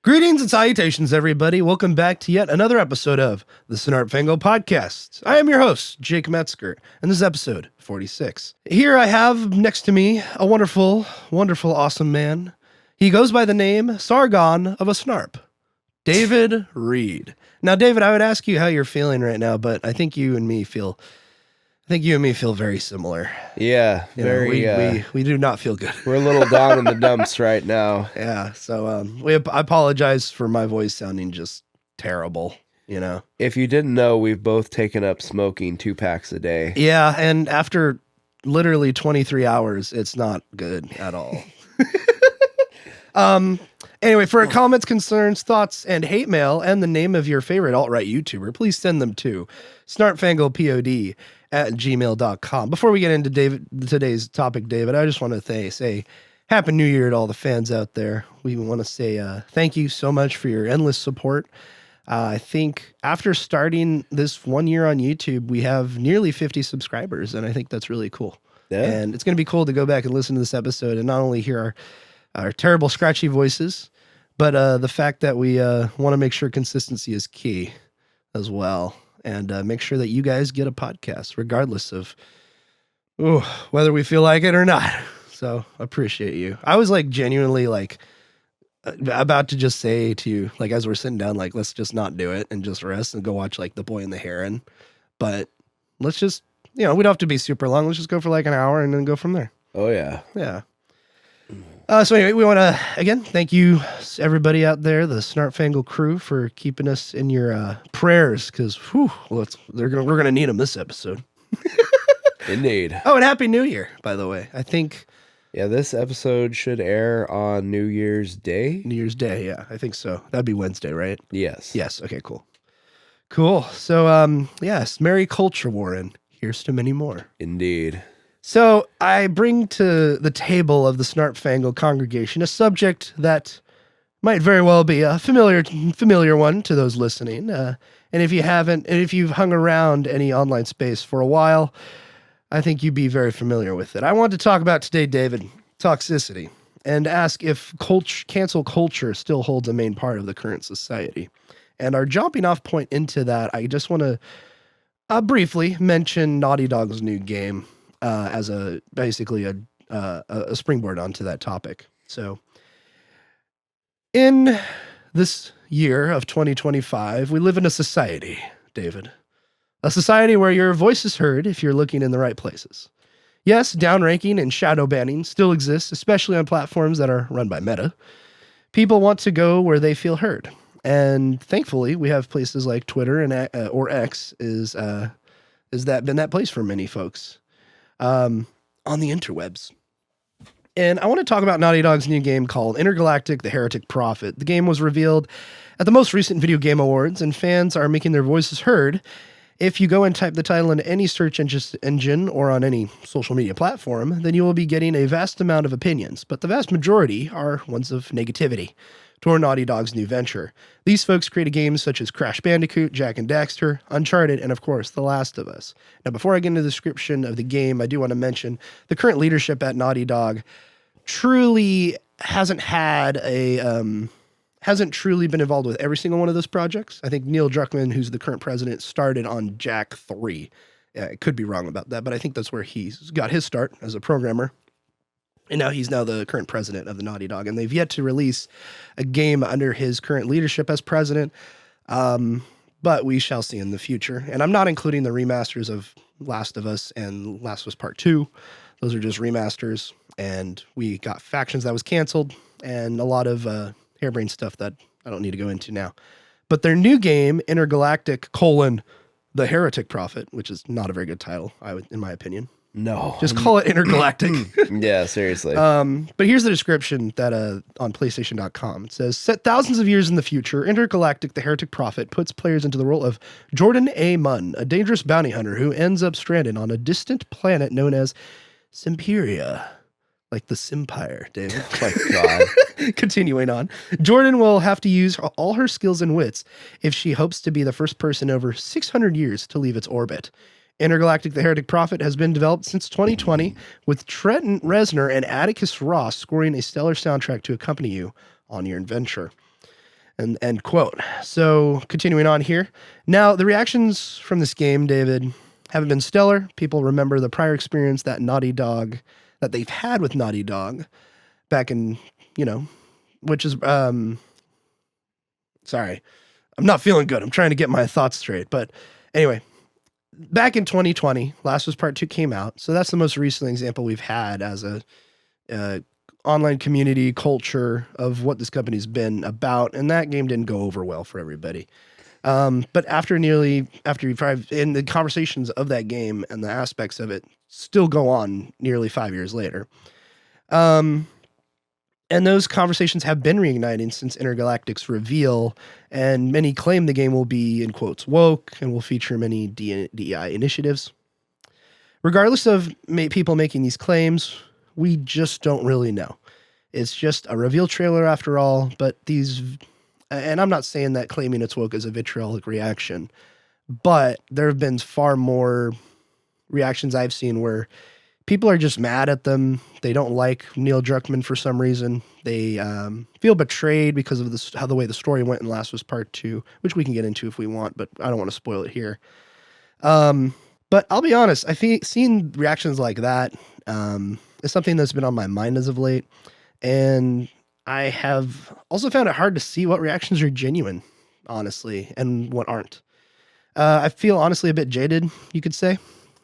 Greetings and salutations, everybody. Welcome back to yet another episode of the Snarp Fangle Podcast. I am your host, Jake Metzger, and this is episode 46. Here I have next to me a wonderful, awesome man. He goes by the name Sargon of a Snarp, David Reed. Now, David, I would ask you how you're feeling right now, but I think you and me feel very similar. Yeah, we do not feel good. We're a little down in the dumps right now. Yeah, so I apologize for my voice sounding just terrible, you know. If you didn't know, we've both taken up smoking 2 packs a day. Yeah, and after literally 23 hours, it's not good at all. Anyway, for comments, concerns, thoughts, and hate mail, and the name of your favorite alt-right YouTuber, please send them to snarpfanglepod@gmail.com. Before we get into today's topic, David, I just want to say Happy New Year to all the fans out there. We want to say thank you so much for your endless support. I think after starting this 1 year on YouTube, we have nearly 50 subscribers, and I think that's really cool. Yeah. And it's going to be cool to go back and listen to this episode and not only hear our terrible scratchy voices, but the fact that we want to make sure consistency is key as well, and make sure that you guys get a podcast regardless of whether we feel like it or not. So appreciate you. I was like genuinely like about to just say to you, like as we're sitting down, like let's just not do it and just rest and go watch like The Boy and the Heron. But let's just, we don't have to be super long. Let's just go for like an hour and then go from there. Oh yeah. Yeah. So anyway, we want to, again, thank you, everybody out there, the Snarp Fangle crew, for keeping us in your prayers, because we're gonna need them this episode. Indeed. Oh, and Happy New Year, by the way. I think... Yeah, this episode should air on New Year's Day. New Year's Day, yeah, I think so. That'd be Wednesday, right? Yes. Yes, okay, cool. So, yes, Merry Culture Warren. Here's to many more. Indeed. So I bring to the table of the Snarp Fangle congregation a subject that might very well be a familiar one to those listening. And if you've hung around any online space for a while, I think you'd be very familiar with it. I want to talk about today, David, toxicity, and ask if cancel culture still holds a main part of the current society. And our jumping off point into that, I just want to briefly mention Naughty Dog's new game. As basically a springboard onto that topic. So in this year of 2025, we live in a society, David, a society where your voice is heard if you're looking in the right places. Yes, downranking and shadow banning still exists, especially on platforms that are run by Meta. People want to go where they feel heard. And thankfully, we have places like Twitter and or X is been that place for many folks. On the interwebs. And I want to talk about Naughty Dog's new game called Intergalactic, the Heretic Prophet. The game was revealed at the most recent Video Game Awards, and fans are making their voices heard. If you go and type the title into any search engine or on any social media platform, then you will be getting a vast amount of opinions, but the vast majority are ones of negativity toward Naughty Dog's new venture. These folks created games such as Crash Bandicoot, Jak and Daxter, Uncharted, and of course, The Last of Us. Now, before I get into the description of the game, I do want to mention the current leadership at Naughty Dog truly hasn't been involved with every single one of those projects. I think Neil Druckmann, who's the current president, started on Jak 3. I could be wrong about that, but I think that's where he's got his start as a programmer. And now he's the current president of the Naughty Dog, and they've yet to release a game under his current leadership as president, but we shall see in the future. And I'm not including the remasters of Last of Us and Last of Us Part 2. Those are just remasters, and we got Factions that was canceled, and a lot of harebrained stuff that I don't need to go into now. But their new game, Intergalactic, the Heretic Prophet, which is not a very good title, in my opinion. No. Just call it Intergalactic. Yeah, seriously. But here's the description that on PlayStation.com. It says, set thousands of years in the future, Intergalactic, the Heretic Prophet, puts players into the role of Jordan A. Munn, a dangerous bounty hunter who ends up stranded on a distant planet known as Simperia. Like the Simpire, David. Oh my God. Continuing on. Jordan will have to use all her skills and wits if she hopes to be the first person over 600 years to leave its orbit. Intergalactic, the Heretic Prophet has been developed since 2020, with Trent Reznor and Atticus Ross scoring a stellar soundtrack to accompany you on your adventure. And end quote. So continuing on here. Now, the reactions from this game, David, haven't been stellar. People remember the prior experience that they've had with Naughty Dog back in, which is, sorry, I'm not feeling good. I'm trying to get my thoughts straight. But anyway, back in 2020, Last of Us Part 2 came out. So that's the most recent example we've had as a online community culture of what this company's been about. And that game didn't go over well for everybody. But after in the conversations of that game and the aspects of it still go on nearly 5 years later. And those conversations have been reigniting since Intergalactic's reveal, and many claim the game will be, in quotes, woke and will feature many DEI initiatives. Regardless of people making these claims, we just don't really know. It's just a reveal trailer after all, but and I'm not saying that claiming it's woke is a vitriolic reaction, but there have been far more reactions I've seen where people are just mad at them. They don't like Neil Druckmann for some reason. They feel betrayed because of the way the story went in Last of Us Part 2, which we can get into if we want, but I don't want to spoil it here. But I'll be honest, seeing reactions like that is something that's been on my mind as of late. And I have also found it hard to see what reactions are genuine, honestly, and what aren't. I feel honestly a bit jaded, you could say.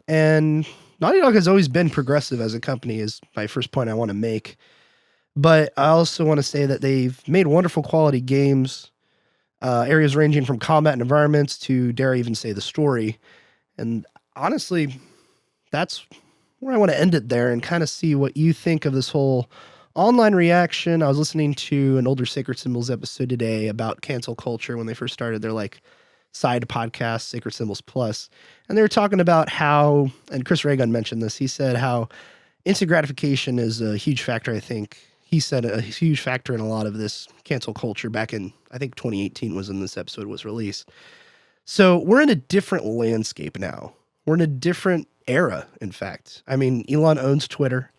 And Naughty Dog has always been progressive as a company is my first point I want to make. But I also want to say that they've made wonderful quality games, areas ranging from combat and environments to, dare I even say, the story. And honestly, that's where I want to end it there and kind of see what you think of this whole online reaction. I was listening to an older Sacred Symbols episode today about cancel culture when they first started their side podcast, Sacred Symbols Plus. And they were talking about how, and Chris Reagan mentioned this, he said how instant gratification is a huge factor, I think. He said a huge factor in a lot of this cancel culture back in, I think 2018 was when this episode was released. So we're in a different landscape now. We're in a different era, in fact. I mean, Elon owns Twitter.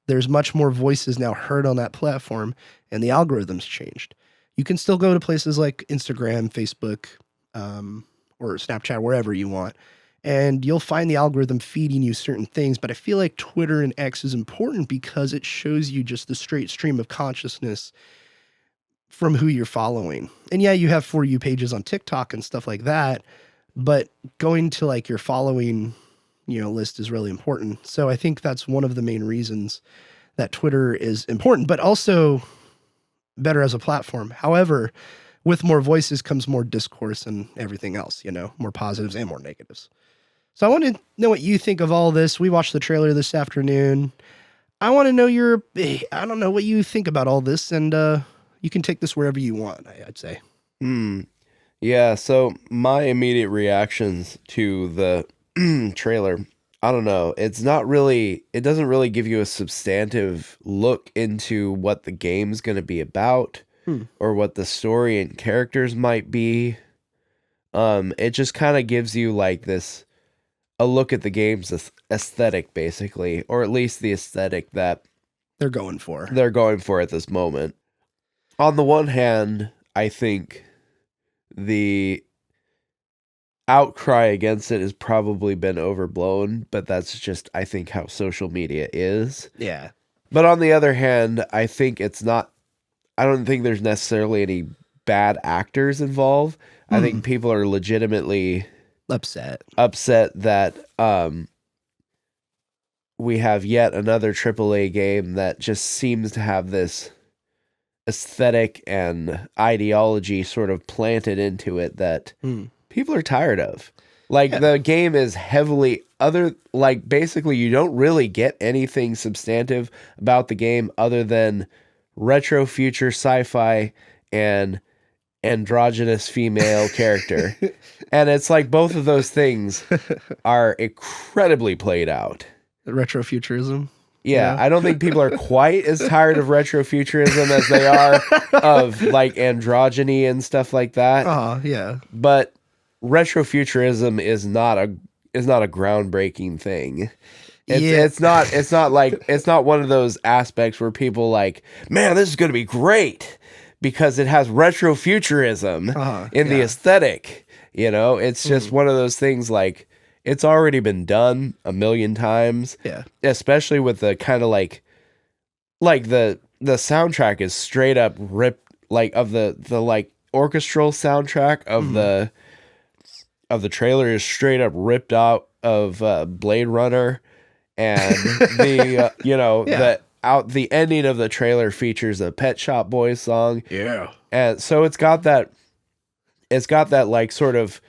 There's much more voices now heard on that platform, and the algorithm's changed. You can still go to places like Instagram, Facebook, or Snapchat, wherever you want, and you'll find the algorithm feeding you certain things. But I feel like Twitter and X is important because it shows you just the straight stream of consciousness from who you're following. And yeah, you have For You pages on TikTok and stuff like that, but going to your following list is really important. So I think that's one of the main reasons that Twitter is important, but also better as a platform. However, with more voices comes more discourse and everything else, more positives and more negatives. So I want to know what you think of all this. We watched the trailer this afternoon. I want to know what you think about all this, and you can take this wherever you want, I'd say. Yeah, so my immediate reactions to the trailer, I don't know. It doesn't really give you a substantive look into what the game's going to be about or what the story and characters might be. It just kind of gives you a look at the game's aesthetic, basically, or at least the aesthetic that they're going for at this moment. On the one hand, I think the outcry against it has probably been overblown, but that's just, I think, how social media is. Yeah. But on the other hand, I don't think there's necessarily any bad actors involved. I think people are legitimately upset that we have yet another AAA game that just seems to have this aesthetic and ideology sort of planted into it that people are tired of. The game is heavily basically you don't really get anything substantive about the game other than retro future sci-fi and androgynous female character. And it's both of those things are incredibly played out. Retrofuturism. Yeah, I don't think people are quite as tired of retrofuturism as they are of androgyny and stuff like that. Yeah. But retrofuturism is not a groundbreaking thing. It's not one of those aspects where people man, this is going to be great because it has retrofuturism in the aesthetic. You know, it's just one of those things like it's already been done a million times. Yeah. Especially with the kind of like the soundtrack is straight up ripped, like of the like orchestral soundtrack of the trailer is straight up ripped out of Blade Runner, and the the ending of the trailer features a Pet Shop Boys song. Yeah. And so it's got that like sort of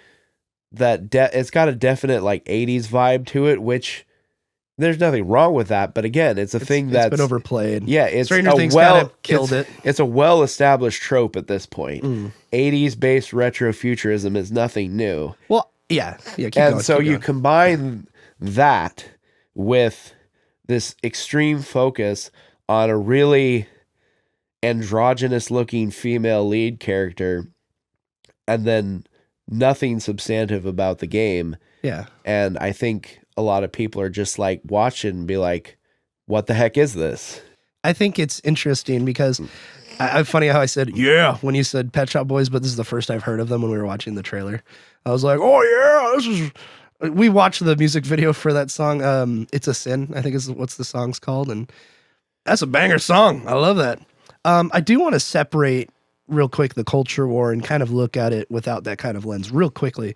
it's got a definite like 80s vibe to it, which there's nothing wrong with that, but again, it's thing that's been overplayed. Yeah, it's Stranger Things kind of killed it. It's a well-established trope at this point. 80s based retrofuturism is nothing new. Well, yeah. You combine that with this extreme focus on a really androgynous looking female lead character, and then nothing substantive about the game. Yeah. And I think a lot of people are just like watching and be like, what the heck is this? I think it's interesting because funny how I said, yeah, when you said Pet Shop Boys, but this is the first I've heard of them when we were watching the trailer. I was like, oh yeah, this is... We watched the music video for that song. It's a Sin, I think is what's the song's called. And that's a banger song. I love that. I do want to separate real quick the culture war and kind of look at it without that kind of lens real quickly.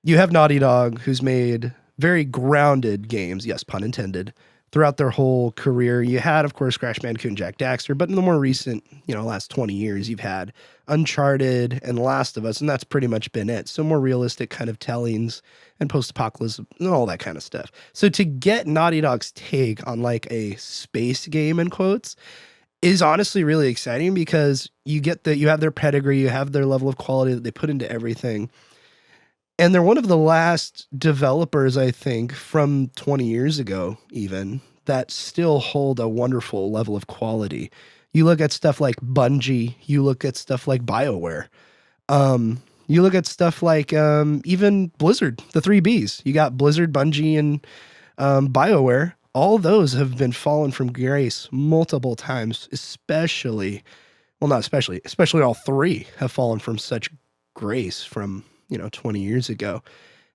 You have Naughty Dog, who's made very grounded games, yes, pun intended, throughout their whole career. You had, of course, Crash Bandicoot and Jack Daxter, but in the more recent, last 20 years, you've had Uncharted and Last of Us, and that's pretty much been it. So more realistic kind of tellings and post-apocalypse and all that kind of stuff. So to get Naughty Dog's take on like a space game in quotes is honestly really exciting because you have their pedigree, you have their level of quality that they put into everything. And they're one of the last developers, I think, from 20 years ago, even, that still hold a wonderful level of quality. You look at stuff like Bungie, you look at stuff like BioWare, you look at stuff like even Blizzard, the 3 Bs. You got Blizzard, Bungie, and BioWare. All those have been fallen from grace multiple times, especially all 3 have fallen from such grace from 20 years ago.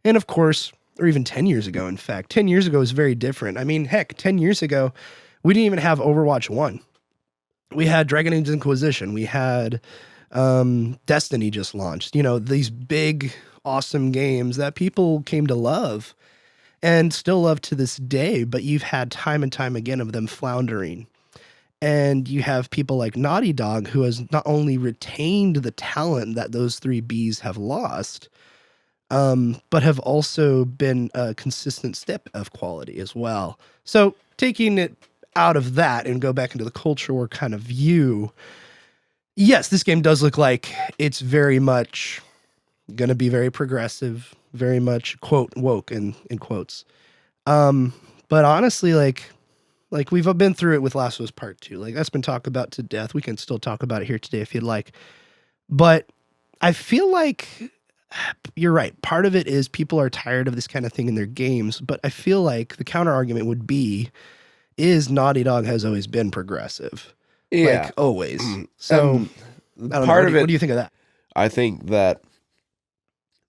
And of course, or even 10 years ago, in fact. 10 years ago is very different. I mean, heck, 10 years ago, we didn't even have Overwatch 1. We had Dragon Age Inquisition. We had Destiny just launched. These big, awesome games that people came to love and still love to this day, but you've had time and time again of them floundering. And you have people like Naughty Dog, who has not only retained the talent that those 3 Bs have lost, but have also been a consistent step of quality as well. So taking it out of that and go back into the culture war kind of view, yes, this game does look like it's very much going to be very progressive, very much, quote, woke in quotes. But honestly, like we've been through it with Last of Us Part 2. Like that's been talked about to death. We can still talk about it here today if you'd like. But I feel like you're right. Part of it is people are tired of this kind of thing in their games. But I feel like the counter argument would be, is Naughty Dog has always been progressive. Yeah. Like always. So what do you think of that? I think that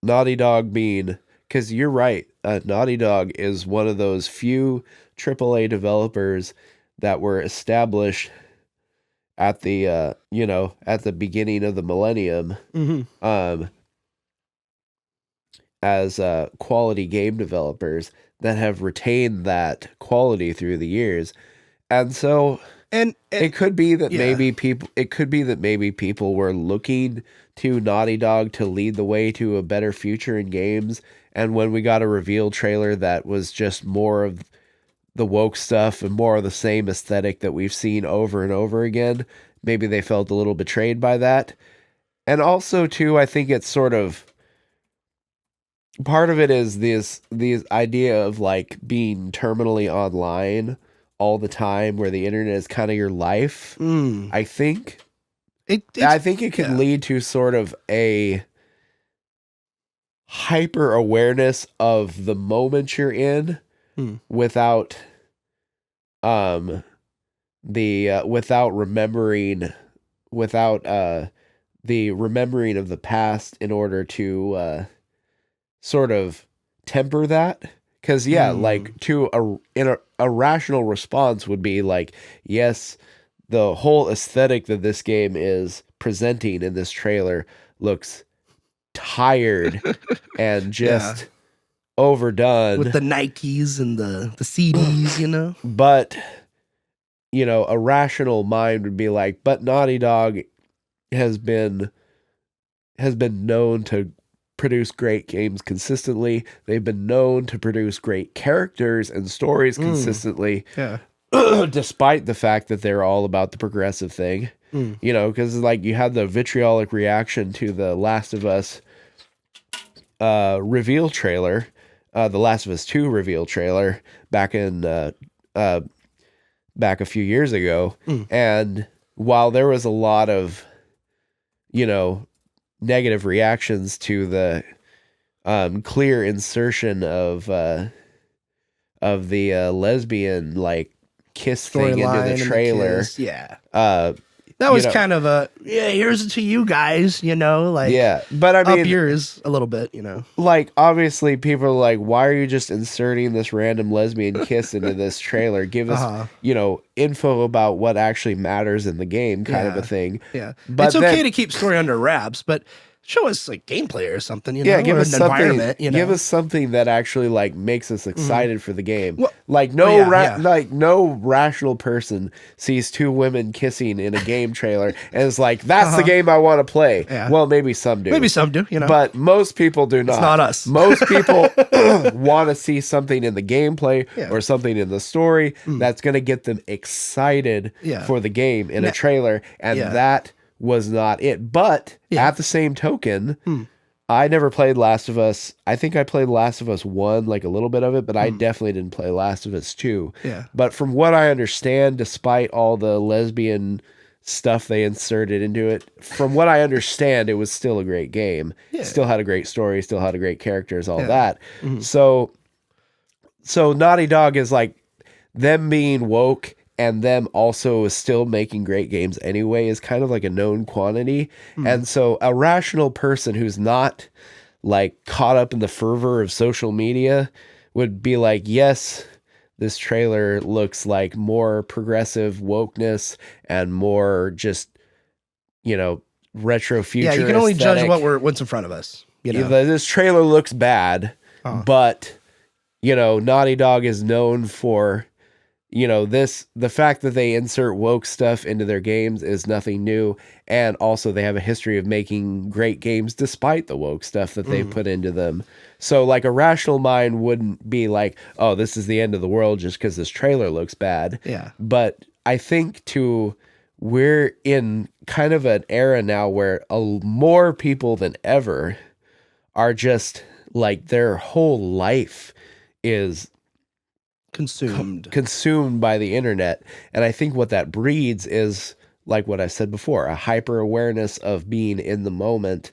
Naughty Dog because you're right, Naughty Dog is one of those few AAA developers that were established at the at the beginning of the millennium, as quality game developers that have retained that quality through the years. And so and it could be that maybe people were looking to Naughty Dog to lead the way to a better future in games, and when we got a reveal trailer that was just more of the woke stuff and more of the same aesthetic that we've seen over and over again, maybe they felt a little betrayed by that. And also too, I think it's sort of part of it is this idea of like being terminally online all the time, where the internet is kind of your life. I think it can lead to sort of a hyper awareness of the moment you're in, without without remembering the remembering of the past in order to sort of temper that. Because like a rational response would be like, yes, the whole aesthetic that this game is presenting in this trailer looks tired and just overdone with the Nikes and the CDs, you know. But a rational mind would be like, but Naughty Dog has been known to produce great games consistently. They've been known to produce great characters and stories consistently. Yeah. Despite the fact that they're all about the progressive thing. Because like you had the vitriolic reaction to the Last of Us reveal trailer, the Last of Us 2 reveal trailer back a few years ago. And while there was a lot of, negative reactions to the clear insertion of the lesbian like kiss thing into the trailer. That was kind of a, here's it to you guys, like, but I mean, up yours a little bit, like, obviously people are like, why are you just inserting this random lesbian kiss into this trailer? Give us, info about what actually matters in the game kind of a thing. Yeah. But it's okay to keep story under wraps, but show us like gameplay or something, give us an something, environment, give us something that actually like makes us excited for the game. Well, like no rational person sees two women kissing in a game trailer and is like, that's the game I want to play. Well, maybe some do. But most people do not. It's not us. Most people want to see something in the gameplay or something in the story that's going to get them excited for the game in a trailer, and that was not it. But at the same token, I never played Last of Us. I think I played Last of Us 1, like a little bit of it, but I definitely didn't play Last of Us 2. But from what I understand, despite all the lesbian stuff they inserted into it, from what I understand, it was still a great game. Still had a great story, still had a great characters, all that. So Naughty Dog is like, them being woke and them also still making great games anyway is kind of like a known quantity. And so a rational person who's not like caught up in the fervor of social media would be like, yes, this trailer looks like more progressive wokeness and more just, retro future. Yeah, you can only aesthetic. judge what's in front of us. This trailer looks bad, but, Naughty Dog is known for... the fact that they insert woke stuff into their games is nothing new. And also they have a history of making great games despite the woke stuff that they put into them. So like a rational mind wouldn't be like, oh, this is the end of the world just because this trailer looks bad. Yeah. But I think we're in kind of an era now where more people than ever are just like their whole life is consumed by the internet. And I think what that breeds is like what I said before, a hyper awareness of being in the moment.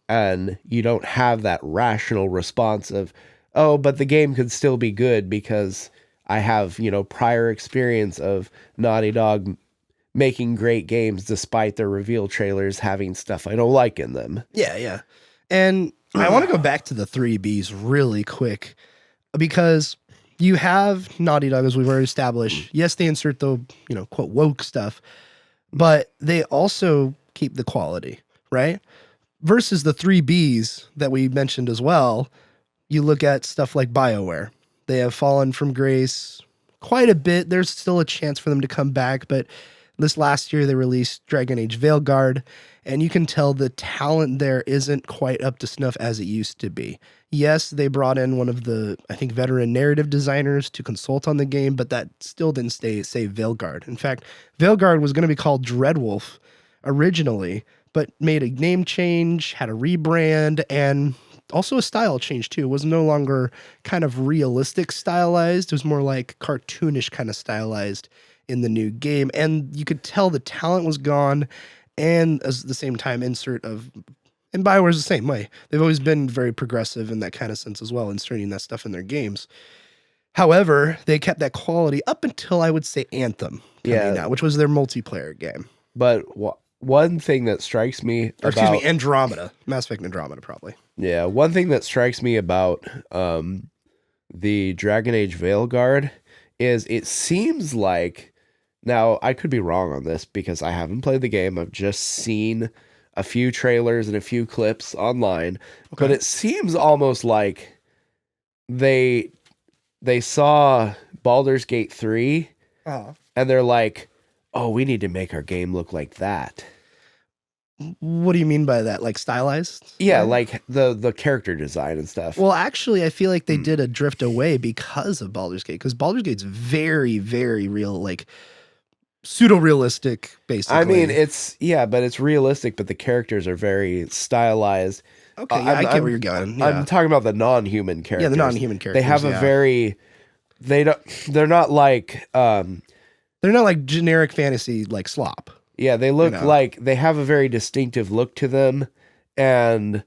And you don't have that rational response of, oh, but the game could still be good because I have, prior experience of Naughty Dog making great games despite their reveal trailers having stuff I don't like in them. Yeah. And I want to go back to the 3Bs really quick, because you have Naughty Dog, as we've already established. Yes, they insert the, quote, woke stuff, but they also keep the quality, right? Versus the 3Bs that we mentioned as well, you look at stuff like BioWare. They have fallen from grace quite a bit. There's still a chance for them to come back, but this last year they released Dragon Age Veilguard, and you can tell the talent there isn't quite up to snuff as it used to be. Yes, they brought in one of the, I think, veteran narrative designers to consult on the game, but that still didn't save Veilguard. In fact, Veilguard was going to be called Dreadwolf originally, but made a name change, had a rebrand, and also a style change too. It was no longer kind of realistic stylized. It was more like cartoonish kind of stylized in the new game. And you could tell the talent was gone, and at the same time, and BioWare's the same way. They've always been very progressive in that kind of sense as well, inserting that stuff in their games. However, they kept that quality up until, I would say, Anthem coming out, which was their multiplayer game. But one thing that strikes me Or about, excuse me, Andromeda. Mass Effect Andromeda, probably. yeah, one thing that strikes me about the Dragon Age Veilguard is it seems like, now I could be wrong on this because I haven't played the game. I've just seen a few trailers and a few clips online, but it seems almost like they saw Baldur's Gate 3 and they're like, oh, we need to make our game look like that. What do you mean by that? Like stylized? Yeah, like the character design and stuff. Well, actually, I feel like they did a drift away because of Baldur's Gate, because Baldur's Gate's very, very real, like pseudo-realistic, basically. I mean, but it's realistic, but the characters are very stylized. Okay, yeah, I get where you're going. Yeah. I'm talking about the non-human characters. Yeah, the non-human characters. They have a very, they're not like generic fantasy like slop. Yeah, they look like they have a very distinctive look to them, and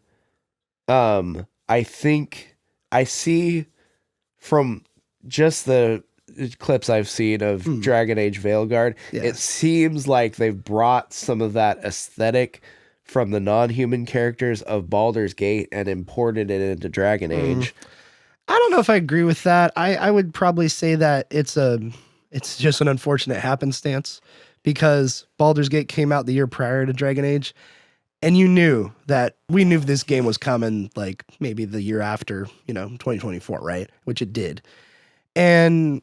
I think I see from just the clips I've seen of Dragon Age Veilguard, it seems like they've brought some of that aesthetic from the non-human characters of Baldur's Gate and imported it into Dragon Age. I don't know if I agree with that. I would probably say that it's just an unfortunate happenstance, because Baldur's Gate came out the year prior to Dragon Age, and we knew this game was coming like maybe the year after, 2024, right? Which it did. And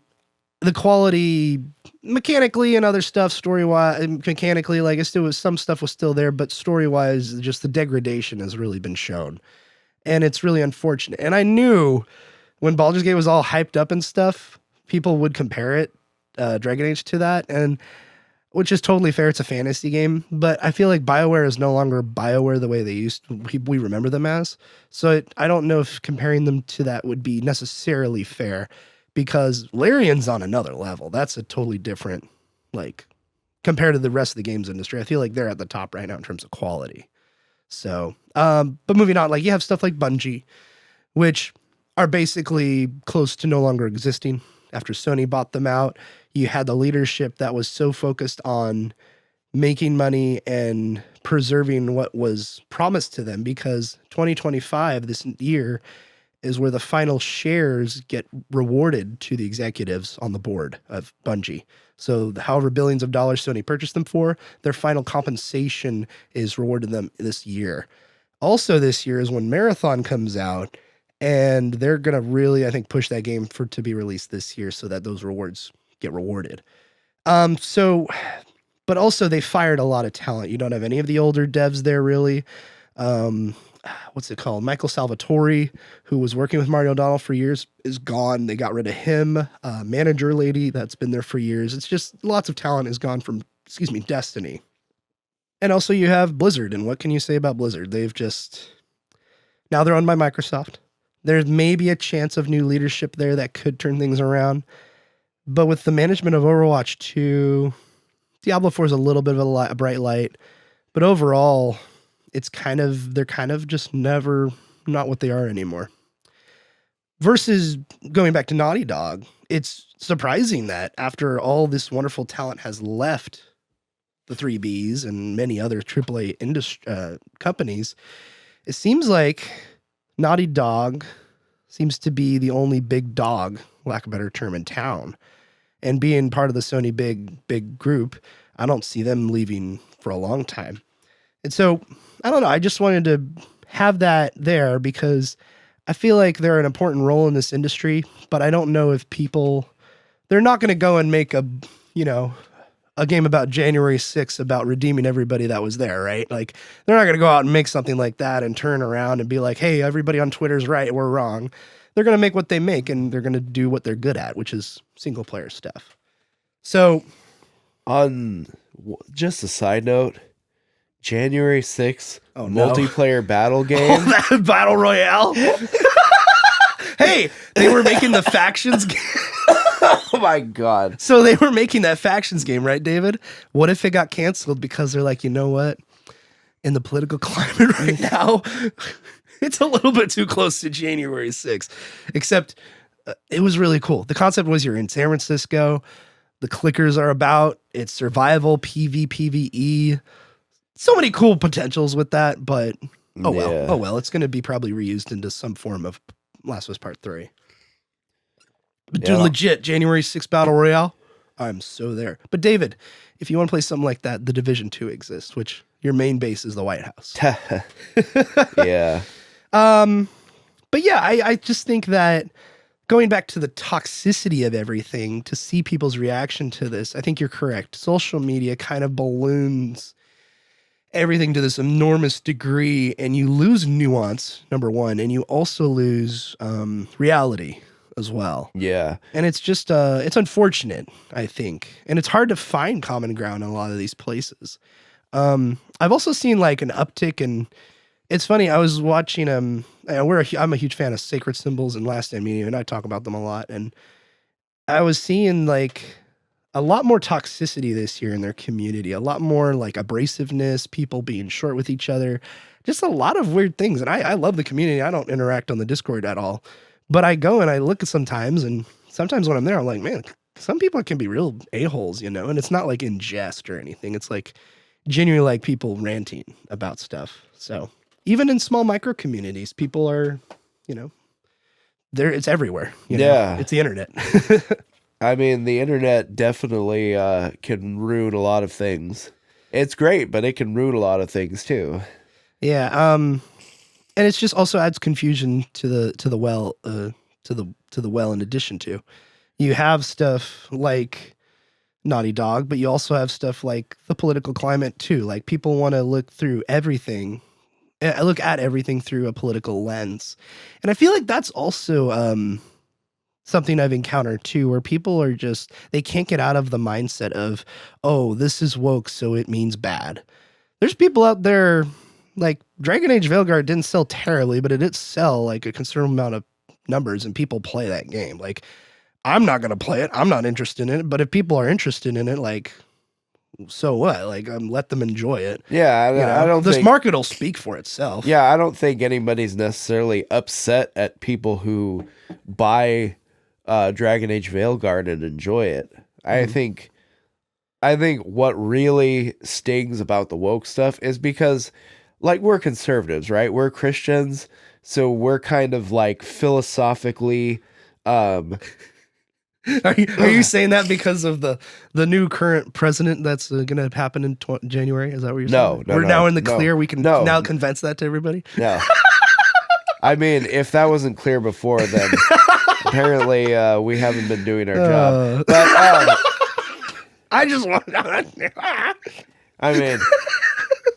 the quality mechanically and other stuff, story-wise, mechanically, like some stuff was still there, but story-wise, just the degradation has really been shown. And it's really unfortunate. And I knew when Baldur's Gate was all hyped up and stuff, people would compare it, Dragon Age, to that, and which is totally fair. It's a fantasy game, but I feel like BioWare is no longer BioWare the way we remember them as. So I don't know if comparing them to that would be necessarily fair, because Larian's on another level. That's a totally different, like, compared to the rest of the games industry. I feel like they're at the top right now in terms of quality. So, but moving on, like you have stuff like Bungie, which are basically close to no longer existing after Sony bought them out. You had the leadership that was so focused on making money and preserving what was promised to them, because 2025, this year, is where the final shares get rewarded to the executives on the board of Bungie. So however billions of dollars Sony purchased them for, their final compensation is rewarded them this year. Also this year is when Marathon comes out, and they're going to really, I think, push that game to be released this year so that those rewards get rewarded. But also they fired a lot of talent. You don't have any of the older devs there, really. What's it called? Michael Salvatore, who was working with Mario O'Donnell for years, is gone. They got rid of him. Manager lady that's been there for years. It's just lots of talent is gone from, Destiny. And also you have Blizzard. And what can you say about Blizzard? Now they're owned by Microsoft. There may be a chance of new leadership there that could turn things around. But with the management of Overwatch 2, Diablo 4 is a little bit of a bright light. But overall, they're kind of just never not what they are anymore. Versus going back to Naughty Dog, it's surprising that after all this wonderful talent has left the 3Bs and many other AAA companies, it seems like Naughty Dog seems to be the only big dog, lack of a better term, in town. And being part of the Sony big group, I don't see them leaving for a long time. And so, I don't know, I just wanted to have that there because I feel like they're an important role in this industry, but I don't know if they're not going to go and make a game about January 6th about redeeming everybody that was there, right? Like, they're not going to go out and make something like that and turn around and be like, hey, everybody on Twitter's right, we're wrong. They're going to make what they make, and they're going to do what they're good at, which is single player stuff. So, on just a side note, January 6th, multiplayer battle game. Oh, that Battle Royale? Hey, they were making the factions game. Oh my God. So they were making that factions game, right, David? What if it got canceled because they're like, you know what? In the political climate right now, it's a little bit too close to January 6th. Except it was really cool. The concept was you're in San Francisco. The clickers are about. It's survival, PvPvE. so many cool potentials with that, but oh well. Yeah. Oh well, it's going to be probably reused into some form of Last of Us Part 3. But dude, Yeah. legit, January 6th Battle Royale, I'm so there. But David, if you want to play something like that, The Division 2 exists, which your main base is the White House. Yeah. But yeah, I just think that going back to the toxicity of everything, to see people's reaction to this, I think you're correct. Social media kind of balloons everything to this enormous degree, and you lose nuance, number one, and you also lose reality as well. Yeah. And it's just, it's unfortunate, I think. And it's hard to find common ground in a lot of these places. I've also seen like an uptick in, it's funny, I was watching, I'm a huge fan of Sacred Symbols and Last Stand Media, and I talk about them a lot. And I was seeing like a lot more toxicity this year in their community, a lot more like abrasiveness, people being short with each other, just a lot of weird things. And I love the community. I don't interact on the Discord at all, but I go and I look at sometimes, and sometimes when I'm there, I'm like, man, some people can be real a-holes, and it's not like in jest or anything. It's like genuinely like people ranting about stuff. So even in small micro communities, people are, there, it's everywhere. Yeah. It's the internet. I mean, the internet definitely can ruin a lot of things. It's great, but it can ruin a lot of things too. Yeah. And it's just also adds confusion to the well, in addition to, you have stuff like Naughty Dog, but you also have stuff like the political climate too. Like people want to look through everything. I look at everything through a political lens. And I feel like that's also, something I've encountered too, where people are just, they can't get out of the mindset of, oh, this is woke, so it means bad. There's people out there, like Dragon Age Veilguard didn't sell terribly, but it did sell like a considerable amount of numbers, and people play that game. Like, I'm not going to play it. I'm not interested in it. But if people are interested in it, like, so what? Like, let them enjoy it. Yeah, I don't this think... market will speak for itself. Yeah, I don't think anybody's necessarily upset at people who buy Dragon Age Veilguard and enjoy it. I think what really stings about the woke stuff is because, like, we're conservatives, right? We're Christians, so we're kind of like philosophically. Are you saying that because of the new current president that's going to happen in January? Is that what you're saying? No, we're now in the clear. We can now no. convince that to everybody. No. I mean, if that wasn't clear before, then apparently we haven't been doing our job. But I just want. I mean,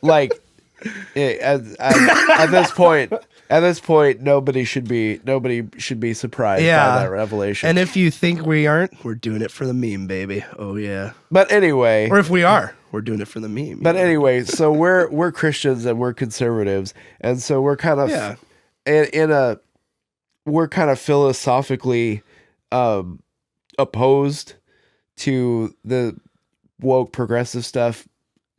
like, at this point, nobody should be surprised by that revelation. And if you think we aren't, we're doing it for the meme, baby. Oh yeah. But anyway, or if we are, we're doing it for the meme. But anyway, so we're Christians and we're conservatives, and so we're kind of we're kind of philosophically opposed to the woke progressive stuff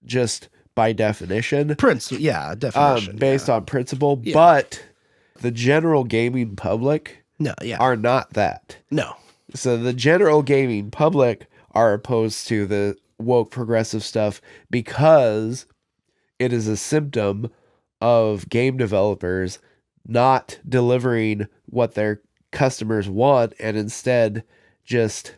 just by definition. Definition. Based on principle. Yeah. But the general gaming public are not that. No. So the general gaming public are opposed to the woke progressive stuff because it is a symptom of game developers not delivering what their customers want and instead just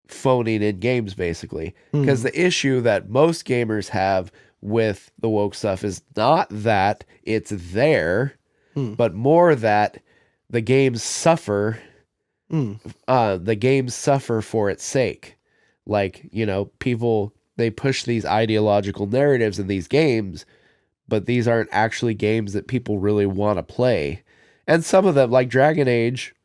phoning in games, basically. Because the issue that most gamers have with the woke stuff is not that it's there, but more that the games suffer. The games suffer for its sake. Like, people, they push these ideological narratives in these games, but these aren't actually games that people really want to play. And some of them, like Dragon Age,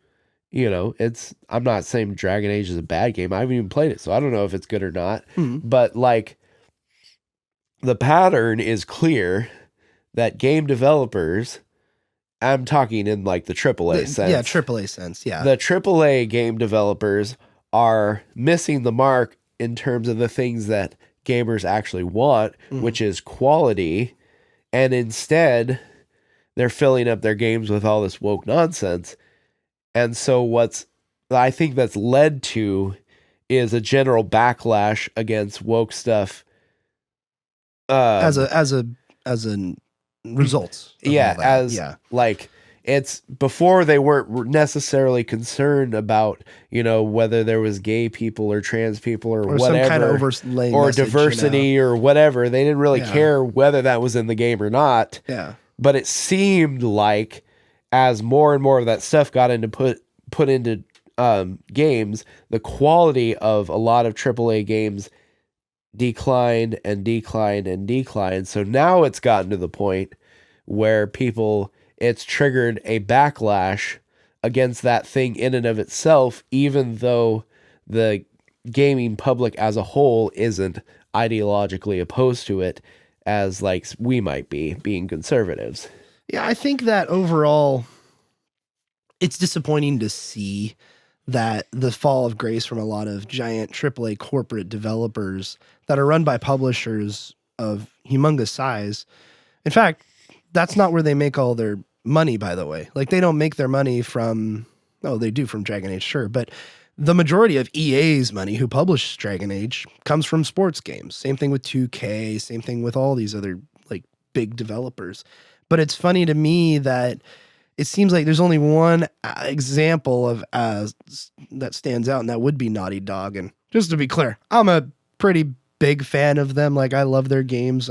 I'm not saying Dragon Age is a bad game. I haven't even played it, so I don't know if it's good or not. But like, the pattern is clear that game developers, I'm talking in like the AAA sense. Yeah, AAA sense, yeah. The AAA game developers are missing the mark in terms of the things that gamers actually want, which is quality, and instead they're filling up their games with all this woke nonsense. And so I think that's led to is a general backlash against woke stuff as a results. Of Yeah, all that. as yeah. like it's before they weren't necessarily concerned about, whether there was gay people or trans people or whatever, some kind of overlay or message, diversity or whatever. They didn't really Yeah. care whether that was in the game or not. Yeah. But it seemed like as more and more of that stuff got into put into games, the quality of a lot of AAA games declined and declined and declined. So now it's gotten to the point where it's triggered a backlash against that thing in and of itself, even though the gaming public as a whole isn't ideologically opposed to it as like we might be, being conservatives. Yeah, I think that overall it's disappointing to see that the fall of grace from a lot of giant AAA corporate developers that are run by publishers of humongous size. In fact, that's not where they make all their money, by the way. Like, they don't make their money from, they do from Dragon Age, sure, but the majority of EA's money, who publishes Dragon Age, comes from sports games. Same thing with 2K, same thing with all these other like big developers. But it's funny to me that it seems like there's only one example of that stands out, and that would be Naughty Dog. And just to be clear, I'm a pretty big fan of them. Like, I love their games.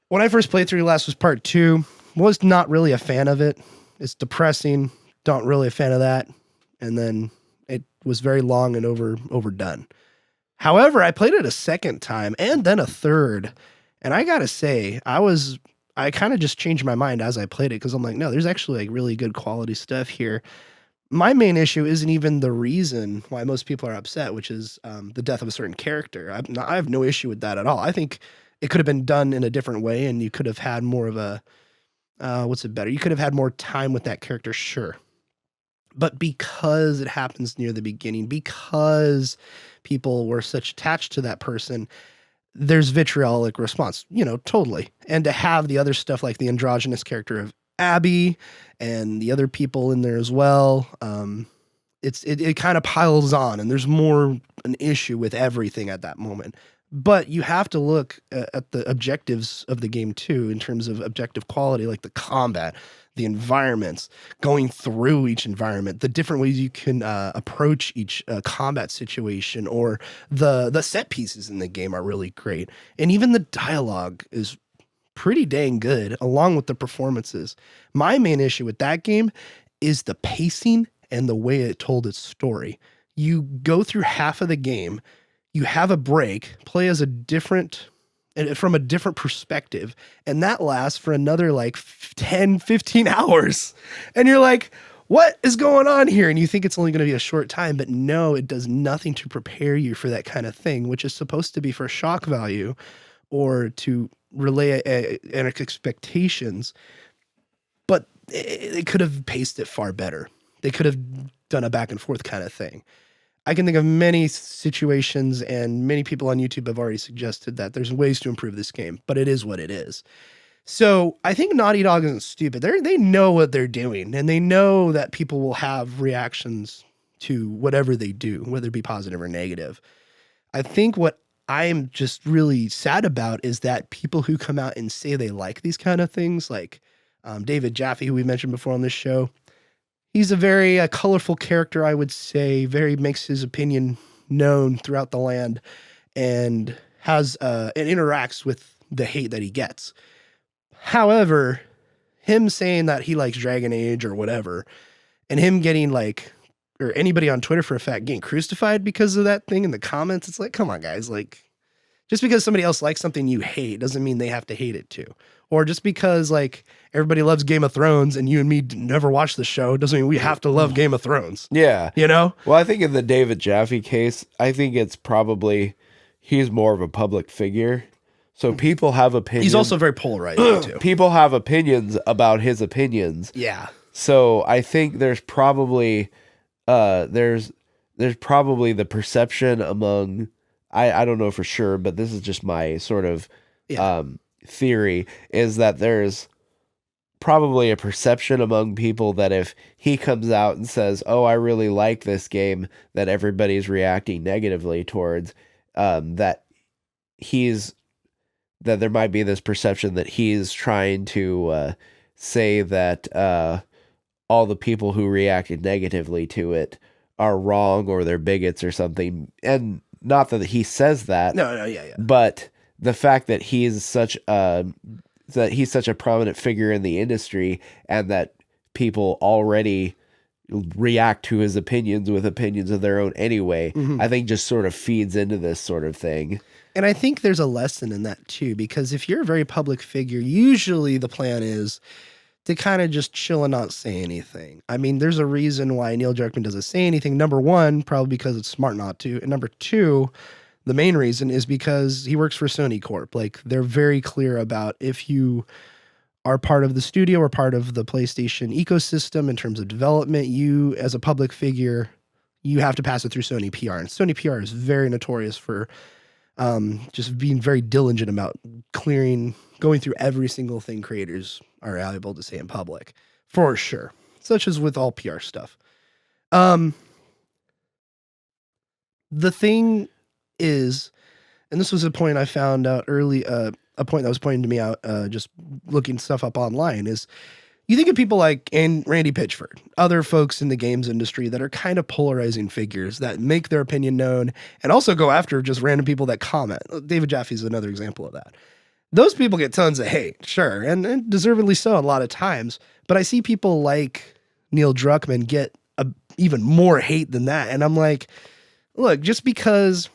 When I first played through Last of Us Part 2, was not really a fan of it. It's depressing. Not really a fan of that. And then it was very long and overdone. However, I played it a second time and then a third. And I gotta say, I kind of just changed my mind as I played it, because I'm like, no, there's actually like really good quality stuff here. My main issue isn't even the reason why most people are upset, which is the death of a certain character. I have no issue with that at all. I think it could have been done in a different way, and you could have had more of a, what's it better? You could have had more time with that character, sure. But because it happens near the beginning, because people were such attached to that person, there's vitriolic response, totally. And to have the other stuff like the androgynous character of Abby and the other people in there as well, it kind of piles on, and there's more an issue with everything at that moment. But you have to look at the objectives of the game too, in terms of objective quality, like the combat, the environments, going through each environment, the different ways you can approach each combat situation, or the set pieces in the game are really great. And even the dialogue is pretty dang good, along with the performances. My main issue with that game is the pacing and the way it told its story. You go through half of the game, you have a break, play as from a different perspective, and that lasts for another like 10, 15 hours. And you're like, what is going on here? And you think it's only going to be a short time, but no, it does nothing to prepare you for that kind of thing, which is supposed to be for shock value or to relay expectations. But they could have paced it far better. They could have done a back and forth kind of thing. I can think of many situations, and many people on YouTube have already suggested that there's ways to improve this game, but it is what it is. So I think Naughty Dog isn't stupid. They know what they're doing, and they know that people will have reactions to whatever they do, whether it be positive or negative. I think what I'm just really sad about is that people who come out and say they like these kind of things, like David Jaffe, who we mentioned before on this show, he's a very colorful character, I would say. Makes his opinion known throughout the land, and has and interacts with the hate that he gets. However, him saying that he likes Dragon Age or whatever, and him getting or anybody on Twitter for a fact getting crucified because of that thing in the comments, it's like, come on, guys. Like, just because somebody else likes something you hate doesn't mean they have to hate it too. Or just because everybody loves Game of Thrones and you and me never watch the show doesn't mean we have to love Game of Thrones. Yeah. Well, I think in the David Jaffe case, I think it's probably he's more of a public figure. So people have opinions. He's also very polarizing too. People have opinions about his opinions. Yeah. So I think there's probably there's probably the perception among I don't know for sure, but this is just my sort of theory, is that there's probably a perception among people that if he comes out and says, oh, I really like this game, that everybody's reacting negatively towards, that he's that there might be this perception that he's trying to say that all the people who reacted negatively to it are wrong or they're bigots or something. And not that he says that. No, yeah. But the fact that he's such a prominent figure in the industry and that people already react to his opinions with opinions of their own anyway, I think just sort of feeds into this sort of thing. And I think there's a lesson in that too, because if you're a very public figure, usually the plan is to kind of just chill and not say anything. I mean, there's a reason why Neil Druckmann doesn't say anything. Number one, probably because it's smart not to. And number two, the main reason is because he works for Sony Corp. Like, they're very clear about if you are part of the studio or part of the PlayStation ecosystem in terms of development, you as a public figure, you have to pass it through Sony PR. And Sony PR is very notorious for just being very diligent about going through every single thing creators are able to say in public, for sure. Such as with all PR stuff. The thing is, and this was a point I found out early, a point that was pointed to me out just looking stuff up online, is you think of people like Randy Pitchford, other folks in the games industry that are kind of polarizing figures that make their opinion known and also go after just random people that comment. David Jaffe is another example of that. Those people get tons of hate, sure, and deservedly so a lot of times. But I see people like Neil Druckmann get even more hate than that. And I'm like, look, just because,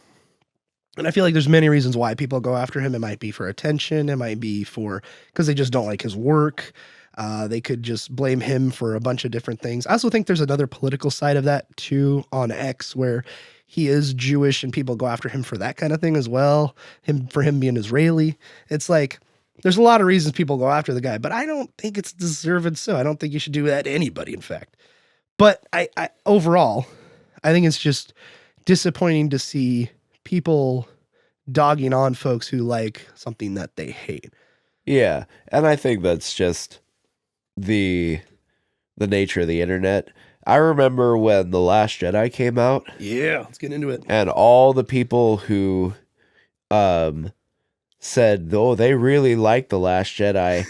and I feel like there's many reasons why people go after him. It might be for attention. It might be because they just don't like his work. They could just blame him for a bunch of different things. I also think there's another political side of that too on X, where he is Jewish and people go after him for that kind of thing as well. For him being Israeli. It's like, there's a lot of reasons people go after the guy, but I don't think it's deserved so. I don't think you should do that to anybody, in fact. But I overall, I think it's just disappointing to see people dogging on folks who like something that they hate. Yeah, and I think that's just the nature of the internet. I remember when The Last Jedi came out. Yeah, let's get into it. And all the people who said, oh, they really like The Last Jedi.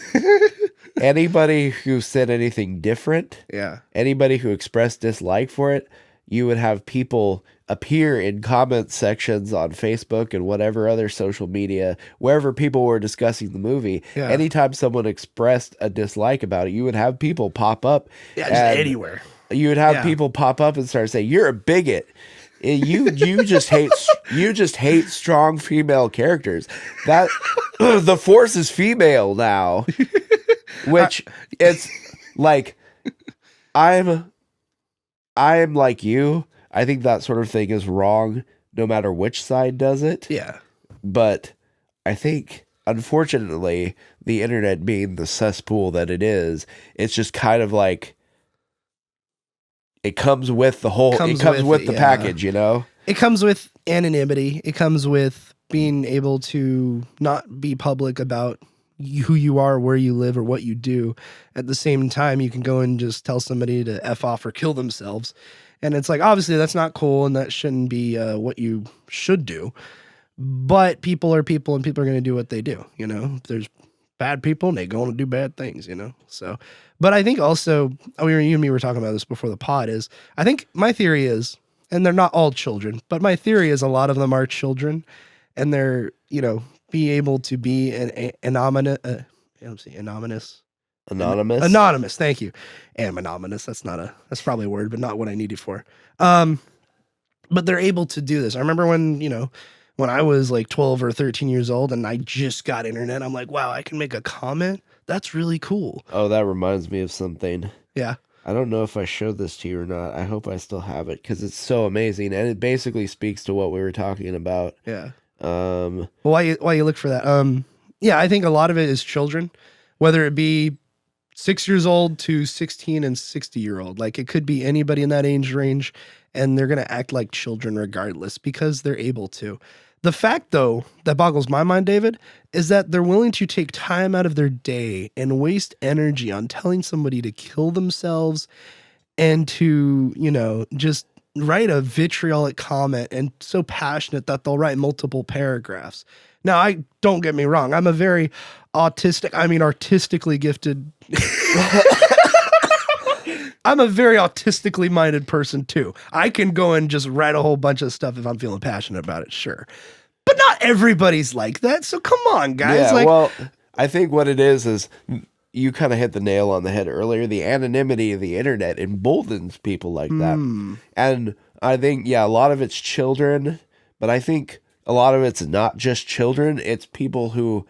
Anybody who said anything different, anybody who expressed dislike for it, you would have people appear in comment sections on Facebook and whatever other social media, wherever people were discussing the movie. Yeah. Anytime someone expressed a dislike about it, you would have people pop up. Yeah, just anywhere. You would have people pop up and start saying, "You're a bigot. You just hate strong female characters. That the Force is female now." Which it's like, I'm like you. I think that sort of thing is wrong, no matter which side does it. Yeah. But I think, unfortunately, the internet being the cesspool that it is, it's just kind of like, it comes with the whole, it comes with the package, you know? It comes with anonymity. It comes with being able to not be public about who you are, where you live, or what you do. At the same time, you can go and just tell somebody to F off or kill themselves. And it's like, obviously that's not cool and that shouldn't be what you should do. But people are people and people are going to do what they do. You know, if there's bad people and they're going to do bad things, you know? So, but I think also, you and me were talking about this before the pod, is I think my theory is, and they're not all children, but my theory is a lot of them are children and they're, you know, be able to be anonymous. Thank you. And anonymous. That's probably a word, but not what I need it for. But they're able to do this. I remember when I was like 12 or 13 years old and I just got internet, I'm like, wow, I can make a comment. That's really cool. Oh, that reminds me of something. Yeah. I don't know if I showed this to you or not. I hope I still have it because it's so amazing. And it basically speaks to what we were talking about. Yeah. Well, while you look for that, yeah, I think a lot of it is children, whether it be 6 years old to 16 and 60-year-old. Like, it could be anybody in that age range, and they're going to act like children regardless because they're able to. The fact, though, that boggles my mind, David, is that they're willing to take time out of their day and waste energy on telling somebody to kill themselves and to, just write a vitriolic comment and so passionate that they'll write multiple paragraphs. Now, I don't get me wrong. I'm a very artistically gifted. I'm a very artistically minded person too. I can go and just write a whole bunch of stuff if I'm feeling passionate about it, sure. But not everybody's like that. So come on, guys. Yeah, well, I think what it is you kind of hit the nail on the head earlier. The anonymity of the internet emboldens people like that. And I think, a lot of it's children, but I think a lot of it's not just children. It's people who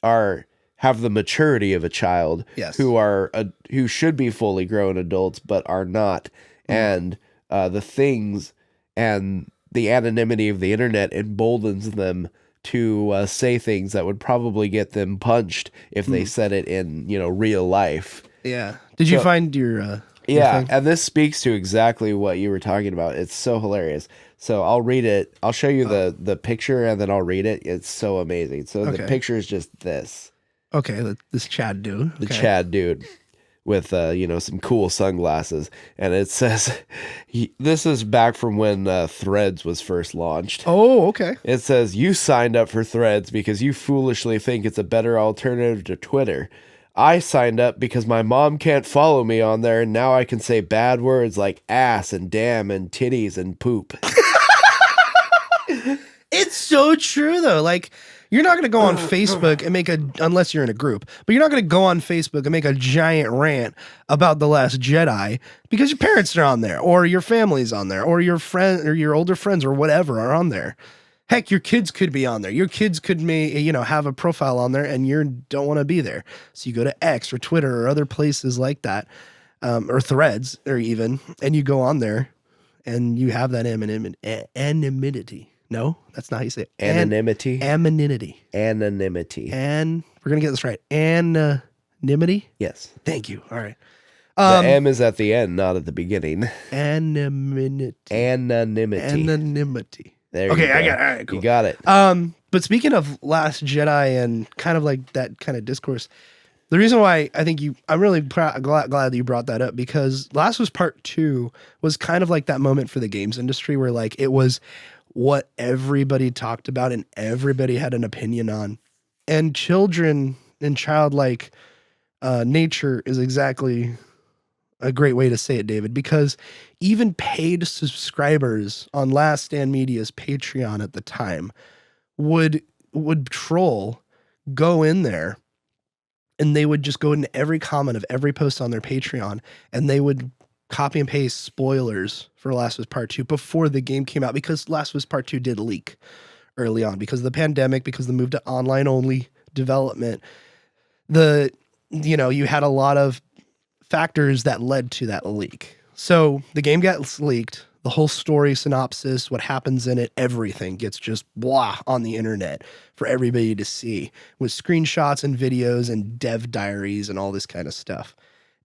have the maturity of a child, yes, who should be fully grown adults but are not, and the things and the anonymity of the internet emboldens them to say things that would probably get them punched if they said it in real life. Yeah. Did you find your thing? And this speaks to exactly what you were talking about. It's so hilarious. So I'll read it. I'll show you the picture and then I'll read it. It's so amazing. So the picture is just this. Okay, this Chad dude. The Chad dude with, some cool sunglasses. And it says, this is back from when Threads was first launched. Oh, okay. It says, you signed up for Threads because you foolishly think it's a better alternative to Twitter. I signed up because my mom can't follow me on there, and now I can say bad words like ass and damn and titties and poop. It's so true, though. Like, you're not going to go on Facebook and unless you're in a group, but you're not going to go on Facebook and make a giant rant about The Last Jedi because your parents are on there, or your family's on there, or your friend or your older friends or whatever are on there. Heck, your kids could be on there. Your kids could have a profile on there and you don't want to be there. So you go to X or Twitter or other places like that, or Threads or even, and you go on there and you have that anonymity. No, that's not how you say it. Anonymity. Anonymity. And we're going to get this right. Anonymity? Yes. Thank you. All right. The M is at the end, not at the beginning. Anonymity. There okay, you go. I got it. All right, cool. You got it. But speaking of Last Jedi and kind of like that kind of discourse, the reason why I think I'm really glad that you brought that up, because Last was Part 2 was kind of like that moment for the games industry where like it was what everybody talked about and everybody had an opinion on. And children and childlike nature is exactly a great way to say it, David, because even paid subscribers on Last Stand Media's Patreon at the time would troll, go in there, and they would just go into every comment of every post on their Patreon, and they would copy and paste spoilers for Last of Us Part 2 before the game came out, because Last of Us Part 2 did leak early on because of the pandemic, because of the move to online only development. You had a lot of factors that led to that leak. So the game gets leaked, the whole story synopsis, what happens in it, everything gets just blah on the internet for everybody to see, with screenshots and videos and dev diaries and all this kind of stuff.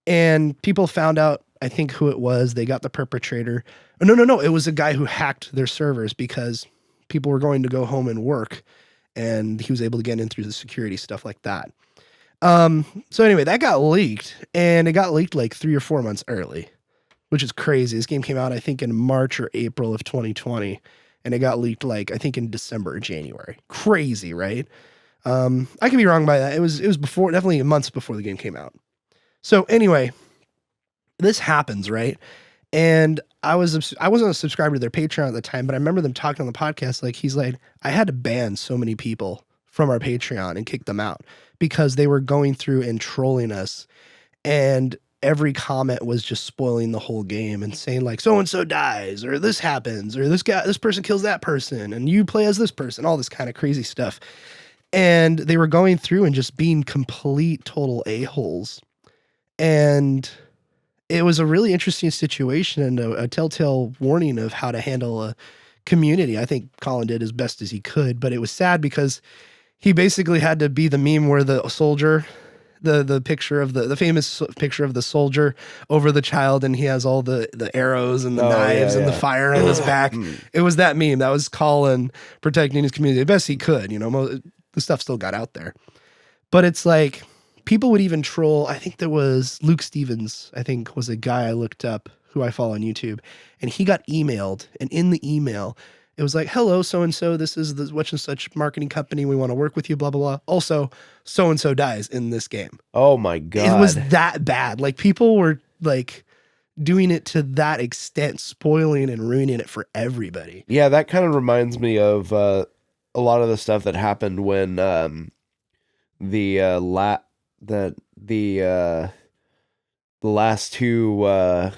And people found out, I think, who it was. They got the perpetrator. Oh, no. It was a guy who hacked their servers because people were going to go home and work, and he was able to get in through the security stuff like that. So anyway, that got leaked, and it got leaked like 3 or 4 months early, which is crazy. This game came out, I think, in March or April of 2020, and it got leaked like, I think, in December or January. Crazy, right? I could be wrong by that. It was before, definitely months before the game came out. So anyway, this happens, right? And I wasn't a subscriber to their Patreon at the time, but I remember them talking on the podcast. Like, he's like, I had to ban so many people from our Patreon and kick them out because they were going through and trolling us. And every comment was just spoiling the whole game and saying like, so-and-so dies, or this happens, or this person kills that person, and you play as this person, all this kind of crazy stuff. And they were going through and just being complete, total a-holes. And it was a really interesting situation and a telltale warning of how to handle a community. I think Colin did as best as he could, but it was sad because he basically had to be the meme where the soldier, the picture of the famous picture of the soldier over the child, and he has all the arrows and the knives and the fire on his back. It was that meme. That was Colin protecting his community the best he could. The stuff still got out there. But it's like, people would even troll. I think there was Luke Stevens, I think was a guy I looked up who I follow on YouTube, and he got emailed, and in the email, it was like, hello, so-and-so, this is the such and such marketing company. We want to work with you, blah, blah, blah. Also, so-and-so dies in this game. Oh my God. It was that bad. Like people were like doing it to that extent, spoiling and ruining it for everybody. Yeah, that kind of reminds me of a lot of the stuff that happened when the last two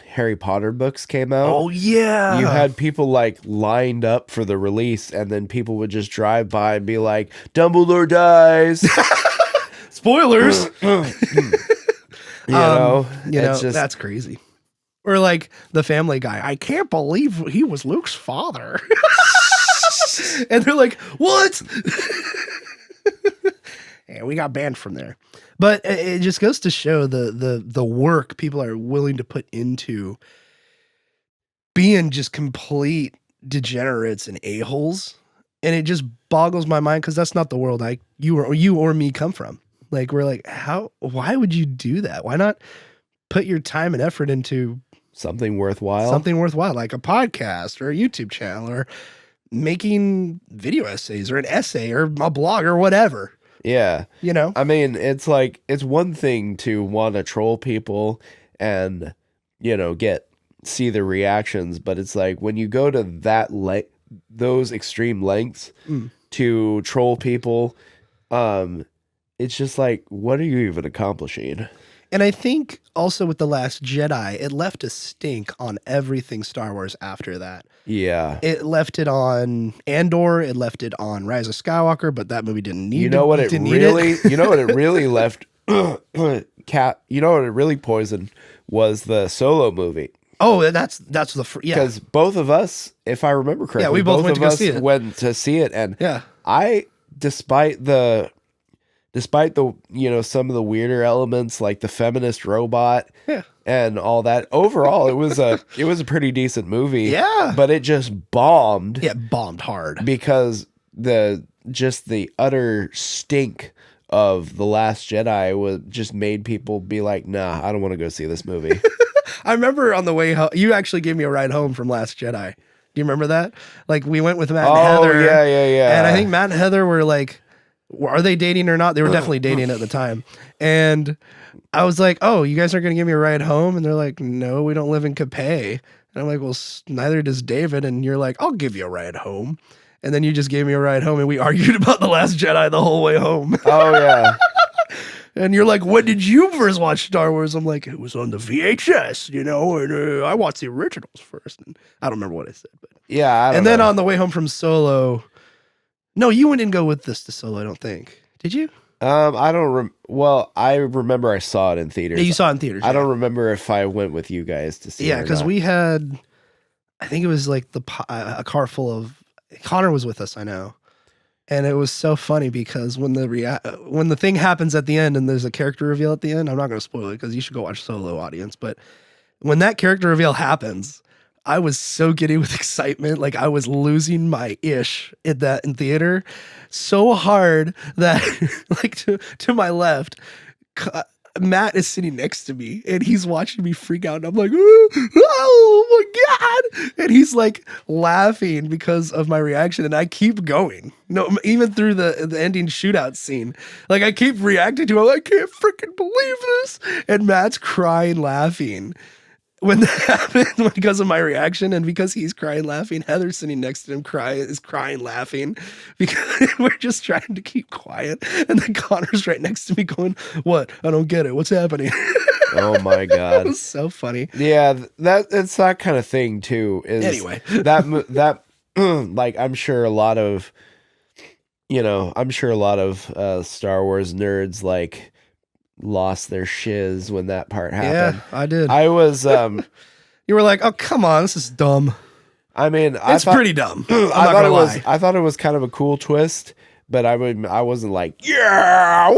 Harry Potter books came out. Oh yeah. You had people like lined up for the release, and then people would just drive by and be like, Dumbledore dies. Spoilers. You know, it's just, that's crazy. Or like the Family Guy. I can't believe he was Luke's father. And they're like, what? And we got banned from there. But it just goes to show the work people are willing to put into being just complete degenerates and a-holes. And it just boggles my mind because that's not the world you or me come from. Like, we're like, why would you do that? Why not put your time and effort into something worthwhile, like a podcast or a YouTube channel or making video essays or an essay or a blog or whatever. Yeah. You know, I mean, it's like, it's one thing to want to troll people and, you know, see the reactions, but it's like when you go to those extreme lengths to troll people, it's just like, what are you even accomplishing? And I think also with The Last Jedi, it left a stink on everything Star Wars after that. Yeah. It left it on Andor. It left it on Rise of Skywalker, but that movie didn't need it. You know what it really left? You know what it really poisoned was the Solo movie. Oh, that's Because both of us, if I remember correctly, we both went to go see it. Went to see it, and yeah, despite the you know, some of the weirder elements like the feminist robot and all that, overall it was a pretty decent movie. Yeah. But it just bombed. Yeah, it bombed hard. Because the utter stink of The Last Jedi just made people be like, nah, I don't want to go see this movie. I remember on the way home, you actually gave me a ride home from Last Jedi. Do you remember that? Like we went with Matt and Heather. Oh, yeah. And I think Matt and Heather were like, are they dating or not? They were definitely dating at the time. And I was like, oh, you guys aren't going to give me a ride home? And they're like, no, we don't live in Capay. And I'm like, well, neither does David. And you're like, I'll give you a ride home. And then you just gave me a ride home and we argued about The Last Jedi the whole way home. Oh, yeah. And you're like, when did you first watch Star Wars? I'm like, it was on the VHS, you know, and I watched the originals first. And I don't remember what I said. But yeah. And then on the way home from Solo... No, you wouldn't go with this to Solo, I don't think. Did you? I don't. Well, I remember I saw it in theaters. Yeah, you saw it in theaters. I don't remember if I went with you guys to see it. Yeah, because we had, I think it was like a car full of. Connor was with us, I know, and it was so funny because when the thing happens at the end and there's a character reveal at the end, I'm not going to spoil it because you should go watch Solo, audience. But when that character reveal happens, I was so giddy with excitement. Like I was losing my ish in theater so hard that like to my left, Matt is sitting next to me and he's watching me freak out. And I'm like, oh my God. And he's like laughing because of my reaction. And I keep going. No, even through the ending shootout scene. Like I keep reacting to it. I can't freaking believe this. And Matt's crying, laughing. When that happened, because of my reaction and because he's crying, laughing, Heather's sitting next to him is crying, laughing because we're just trying to keep quiet. And then Connor's right next to me going, what? I don't get it. What's happening? Oh my God. It was so funny. Yeah, it's that kind of thing too. Anyway. that like I'm sure a lot of Star Wars nerds like lost their shiz when that part happened. Yeah, I did. I was you were like, oh come on, this is dumb. I mean, it's pretty dumb. I thought it was kind of a cool twist, but I wasn't like, yeah,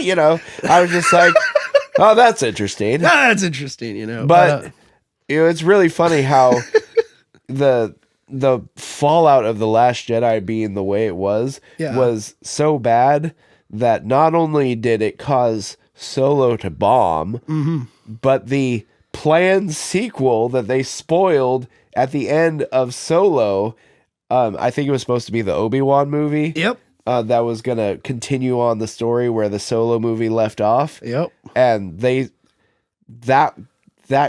you know. I was just like, oh, that's interesting. That's interesting, you know. But you know, it's really funny how the fallout of The Last Jedi being the way it was so bad that not only did it cause Solo to bomb, but the planned sequel that they spoiled at the end of Solo, I think it was supposed to be the Obi-Wan movie. Yep. That was going to continue on the story where the Solo movie left off. Yep. And that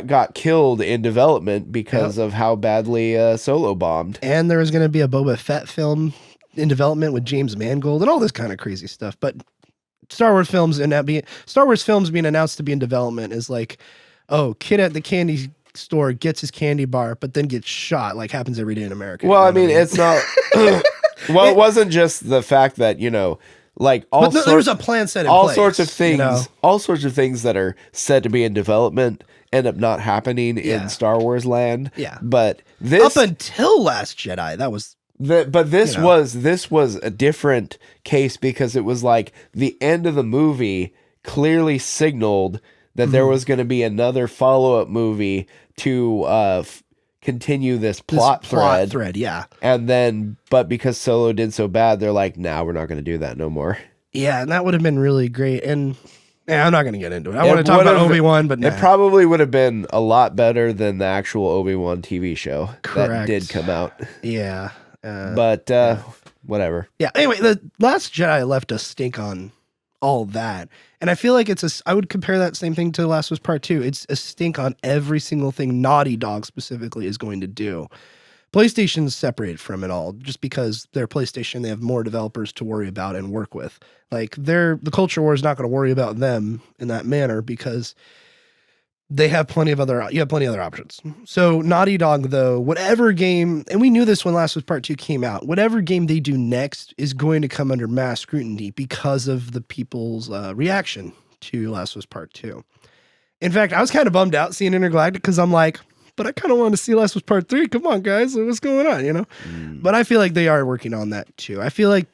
got killed in development because of how badly Solo bombed. And there was going to be a Boba Fett film in development with James Mangold and all this kind of crazy stuff. But Star Wars films being announced to be in development is like, oh, kid at the candy store gets his candy bar, but then gets shot, like happens every day in America. Well, I mean, it's not. Well, it wasn't just the fact that, like there's a plan set in all place, sorts of things, all sorts of things that are said to be in development end up not happening in Star Wars land. Yeah. But this up until Last Jedi, that was this was a different case because it was like the end of the movie clearly signaled that there was going to be another follow-up movie to continue this plot thread. Yeah. And then, but because Solo did so bad, they're like, nah, we're not going to do that no more. Yeah, and that would have been really great. And I'm not going to get into it. I want to talk about Obi-Wan, but it probably would have been a lot better than the actual Obi-Wan TV show that did come out. Yeah. But whatever. Yeah. Anyway, the Last Jedi left a stink on all that. And I feel like I would compare that same thing to Last of Us Part 2. It's a stink on every single thing Naughty Dog specifically is going to do. PlayStation's separated from it all just because they're PlayStation. They have more developers to worry about and work with. Like the culture war is not going to worry about them in that manner because you have plenty of other options. So Naughty Dog, though, whatever game, and we knew this when Last of Us Part 2 came out, whatever game they do next is going to come under mass scrutiny because of the people's reaction to Last of Us Part 2. In fact, I was kind of bummed out seeing Intergalactic because I'm like, but I kind of want to see Last of Us Part 3. Come on, guys. What's going on, But I feel like they are working on that, too. I feel like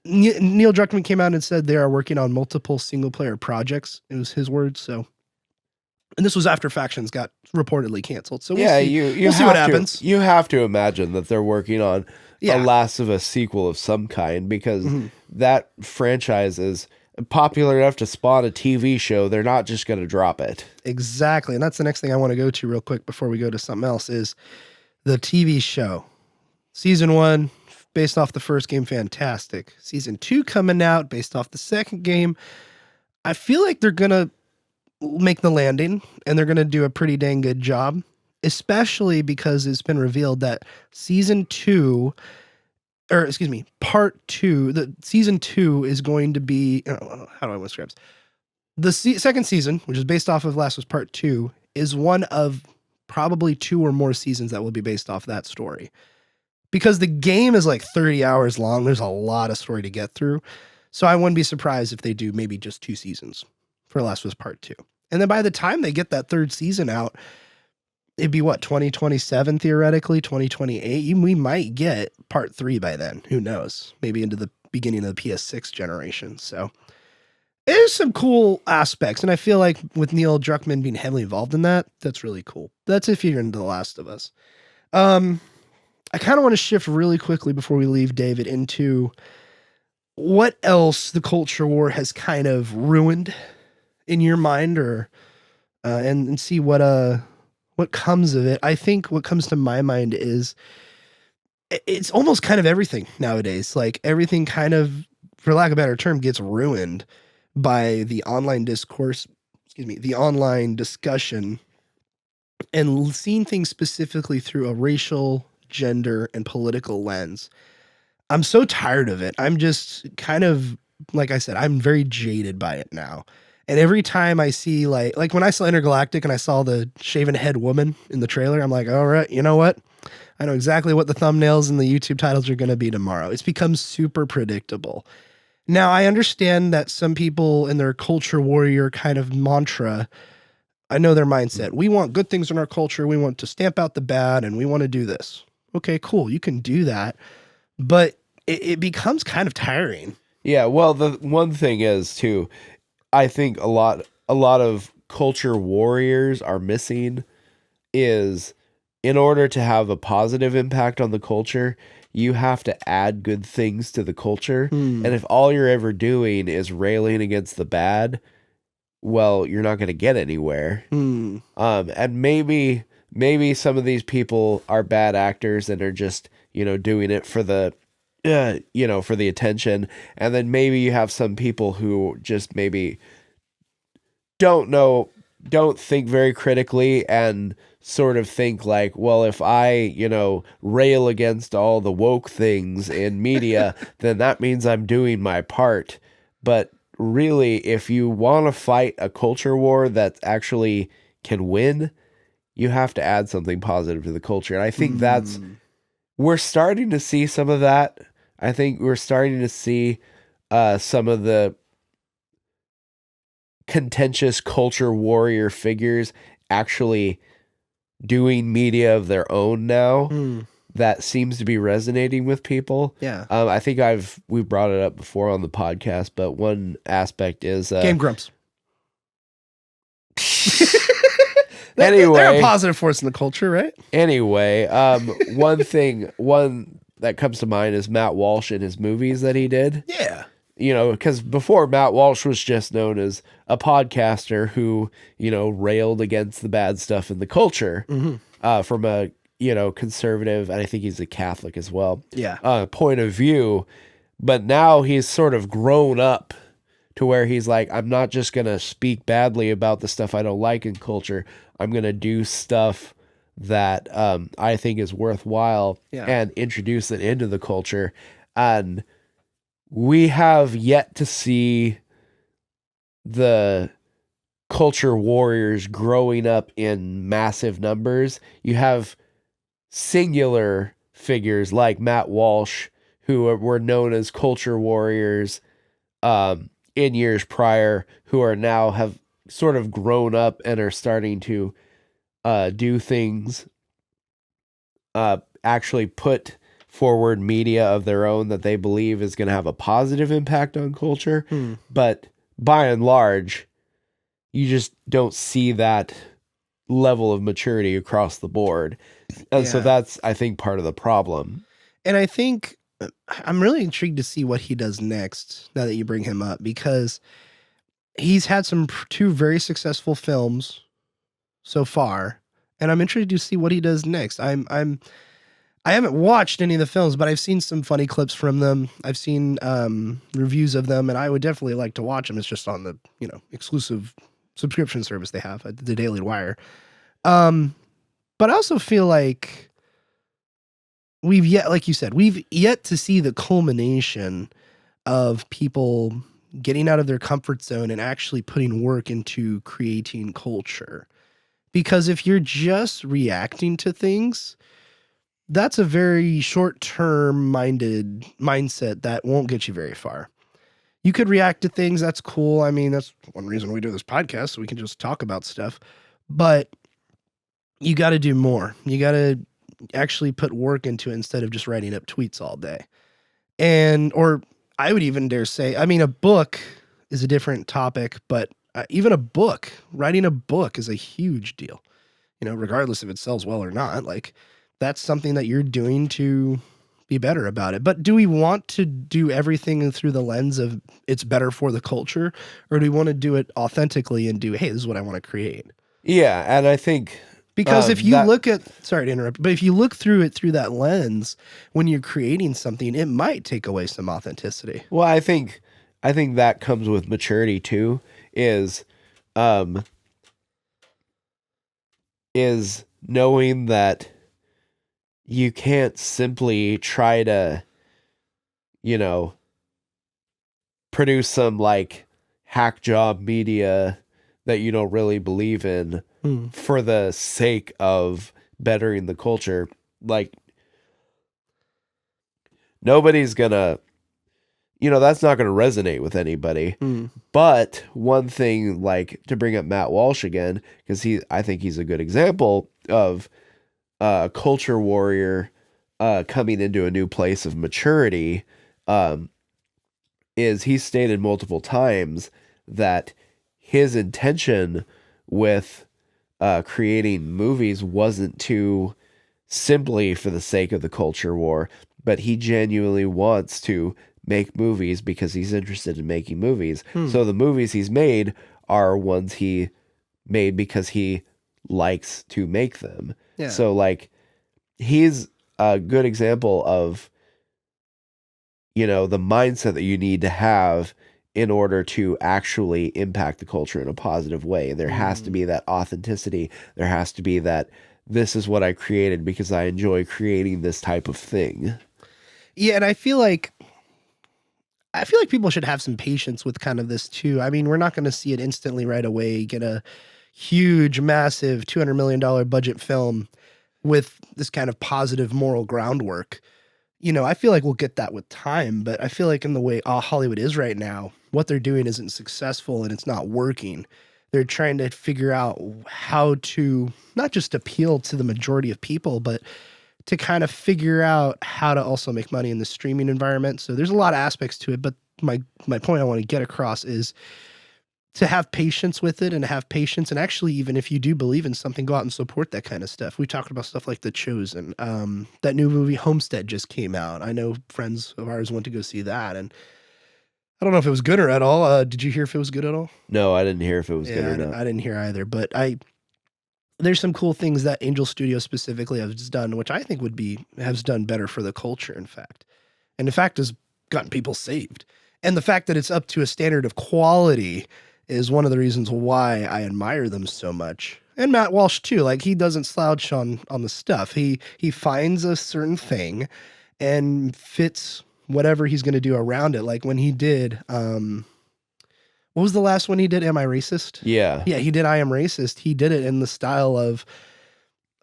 Neil Druckmann came out and said they are working on multiple single-player projects. It was his words, so... And this was after Factions got reportedly canceled. So we'll see what happens. You have to imagine that they're working on a Last of Us sequel of some kind because that franchise is popular enough to spawn a TV show. They're not just going to drop it. Exactly. And that's the next thing I want to go to real quick before we go to something else is the TV show. Season 1, based off the first game, fantastic. Season 2 coming out based off the second game. I feel like they're going to make the landing and they're going to do a pretty dang good job, especially because it's been revealed that part 2, the season 2 is going to be, how do I want to describe this? The second season, which is based off of Last of Us Part 2, is one of probably 2 or more seasons that will be based off that story. Because the game is like 30 hours long, there's a lot of story to get through. So I wouldn't be surprised if they do maybe just 2 seasons for Last of Us Part 2. And then by the time they get that third season out, it'd be 2027 theoretically, 2028. We might get Part 3 by then. Who knows? Maybe into the beginning of the PS6 generation. So there's some cool aspects. And I feel like with Neil Druckmann being heavily involved in that, that's really cool. That's if you're into The Last of Us. I kind of want to shift really quickly before we leave, David, into what else the culture war has kind of ruined in your mind, or and see what comes of it. I think what comes to my mind is it's almost kind of everything nowadays. Like everything kind of, for lack of a better term, gets ruined by the online discourse, the online discussion, and seeing things specifically through a racial, gender, and political lens. I'm so tired of it. I'm just kind of, like I said, I'm very jaded by it now. And every time I see like when I saw Intergalactic and I saw the shaven head woman in the trailer, I'm like, all right, you know what? I know exactly what the thumbnails and the YouTube titles are going to be tomorrow. It's become super predictable. Now, I understand that some people in their culture warrior kind of mantra, I know their mindset. We want good things in our culture. We want to stamp out the bad and we want to do this. Okay, cool. You can do that. But it becomes kind of tiring. Yeah, well, the one thing is, too, I think a lot of culture warriors are missing is in order to have a positive impact on the culture, you have to add good things to the culture. And if all you're ever doing is railing against the bad, well, you're not going to get anywhere. And maybe maybe some of these people are bad actors and are just, doing it for the, for the attention. And then maybe you have some people who just maybe don't think very critically and sort of think like, well, if I, rail against all the woke things in media, then that means I'm doing my part. But really, if you want to fight a culture war that actually can win, you have to add something positive to the culture. And I think we're starting to see some of that. I think we're starting to see some of the contentious culture warrior figures actually doing media of their own now that seems to be resonating with people. Yeah. I think we've brought it up before on the podcast, but one aspect is Game Grumps. Anyway, they're a positive force in the culture, right? Anyway, one that comes to mind is Matt Walsh and his movies that he did. Yeah. Because before Matt Walsh was just known as a podcaster who, railed against the bad stuff in the culture from a, conservative, and I think he's a Catholic as well. Yeah. Point of view. But now he's sort of grown up to where he's like, I'm not just going to speak badly about the stuff I don't like in culture. I'm going to do stuff that I think is worthwhile and introduce it into the culture. And we have yet to see the culture warriors growing up in massive numbers. You have singular figures like Matt Walsh, who were known as culture warriors in years prior, who are now have sort of grown up and are starting to do things, actually put forward media of their own that they believe is going to have a positive impact on culture. But by and large, you just don't see that level of maturity across the board. And so that's, I think, part of the problem. And I think I'm really intrigued to see what he does next now that you bring him up, because he's had two very successful films so far, and I'm intrigued to see what he does next. I haven't watched any of the films, but I've seen some funny clips from them. I've seen reviews of them, and I would definitely like to watch them. It's just on the exclusive subscription service they have, the Daily Wire. But I also feel like like you said, we've yet to see the culmination of people getting out of their comfort zone and actually putting work into creating culture. Because if you're just reacting to things, that's a very short-term mindset that won't get you very far. You could react to things. That's cool. I mean, that's one reason we do this podcast, so we can just talk about stuff. But you got to do more. You got to actually put work into it instead of just writing up tweets all day. Or I would even dare say, I mean, a book is a different topic, but even writing a book is a huge deal, regardless if it sells well or not. Like, that's something that you're doing to be better about it. But do we want to do everything through the lens of it's better for the culture, or do we want to do it authentically and do, hey, this is what I want to create? Yeah. And I think, because if you look at, sorry to interrupt, but if you look through it through that lens, when you're creating something, it might take away some authenticity. Well, I think that comes with maturity too, is knowing that you can't simply try to, produce some like hack job media that you don't really believe in for the sake of bettering the culture. Like, nobody's gonna, that's not gonna resonate with anybody. But one thing, like, to bring up Matt Walsh again, because I think he's a good example of a culture warrior coming into a new place of maturity, is he stated multiple times that his intention with creating movies wasn't to simply for the sake of the culture war, but he genuinely wants to make movies because he's interested in making movies. So the movies he's made are ones he made because he likes to make them. Yeah. So like he's a good example of, you know, the mindset that you need to have in order to actually impact the culture in a positive way. There has to be that authenticity. There has to be that this is what I created because I enjoy creating this type of thing. Yeah, and I feel like people should have some patience with kind of this too. I mean, we're not going to see it instantly right away, get a huge, massive $200 million budget film with this kind of positive moral groundwork. You know, I feel like we'll get that with time, but I feel like in the way Hollywood is right now, what they're doing isn't successful and it's not working. They're trying to figure out how to not just appeal to the majority of people, but to kind of figure out how to also make money in the streaming environment. So there's a lot of aspects to it, but my point I want to get across is to have patience with it and have patience. And actually, even if you do believe in something, go out and support that kind of stuff. We talked about stuff like The Chosen. That new movie Homestead just came out. I know friends of ours went to go see that, and I don't know if it was good or at all. Did you hear if it was good at all? No, I didn't hear if it was good or not. I didn't hear either, but there's some cool things that Angel Studio specifically has done, which I think has done better for the culture, in fact. And in fact, has gotten people saved. And the fact that it's up to a standard of quality is one of the reasons why I admire them so much. And Matt Walsh too, like he doesn't slouch on the stuff. He finds a certain thing and fits whatever he's going to do around it. Like when he did, what was the last one he did? Am I Racist? Yeah. Yeah, he did I Am Racist. He did it in the style of,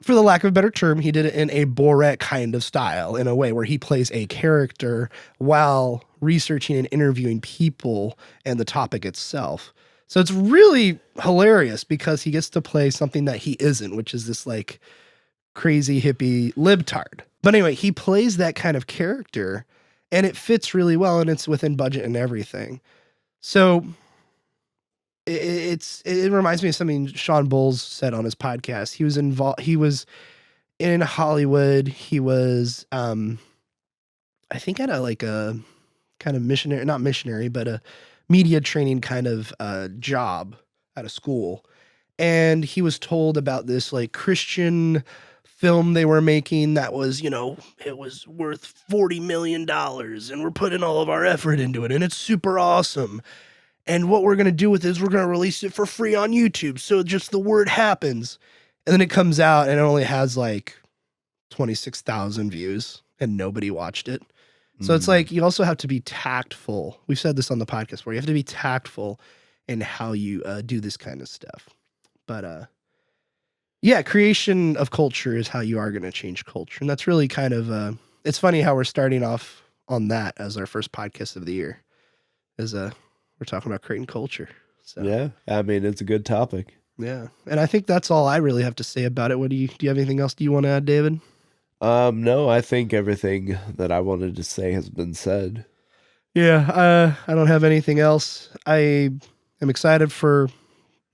for the lack of a better term, he did it in a Borat kind of style, in a way where he plays a character while researching and interviewing people and the topic itself. So it's really hilarious because he gets to play something that he isn't, which is this like crazy hippie libtard. But anyway, he plays that kind of character and it fits really well and it's within budget and everything. So it reminds me of something Sean Bowles said on his podcast. He was in Hollywood. He was, I think at a kind of missionary, not missionary, but a media training kind of job at a school. And he was told about this like Christian film they were making that was, you know, it was worth $40 million and we're putting all of our effort into it and it's super awesome. And what we're going to do with it is we're going to release it for free on YouTube. So just the word happens. And then it comes out and it only has like 26,000 views and nobody watched it. So it's like, you also have to be tactful. We've said this on the podcast before. You have to be tactful in how you do this kind of stuff. But yeah, creation of culture is how you are going to change culture. And that's really kind of, it's funny how we're starting off on that as our first podcast of the year. We're talking about creating culture. So yeah, I mean, it's a good topic. Yeah. And I think that's all I really have to say about it. Do you have anything else you want to add, David? No, I think everything that I wanted to say has been said. Yeah, I don't have anything else. I am excited for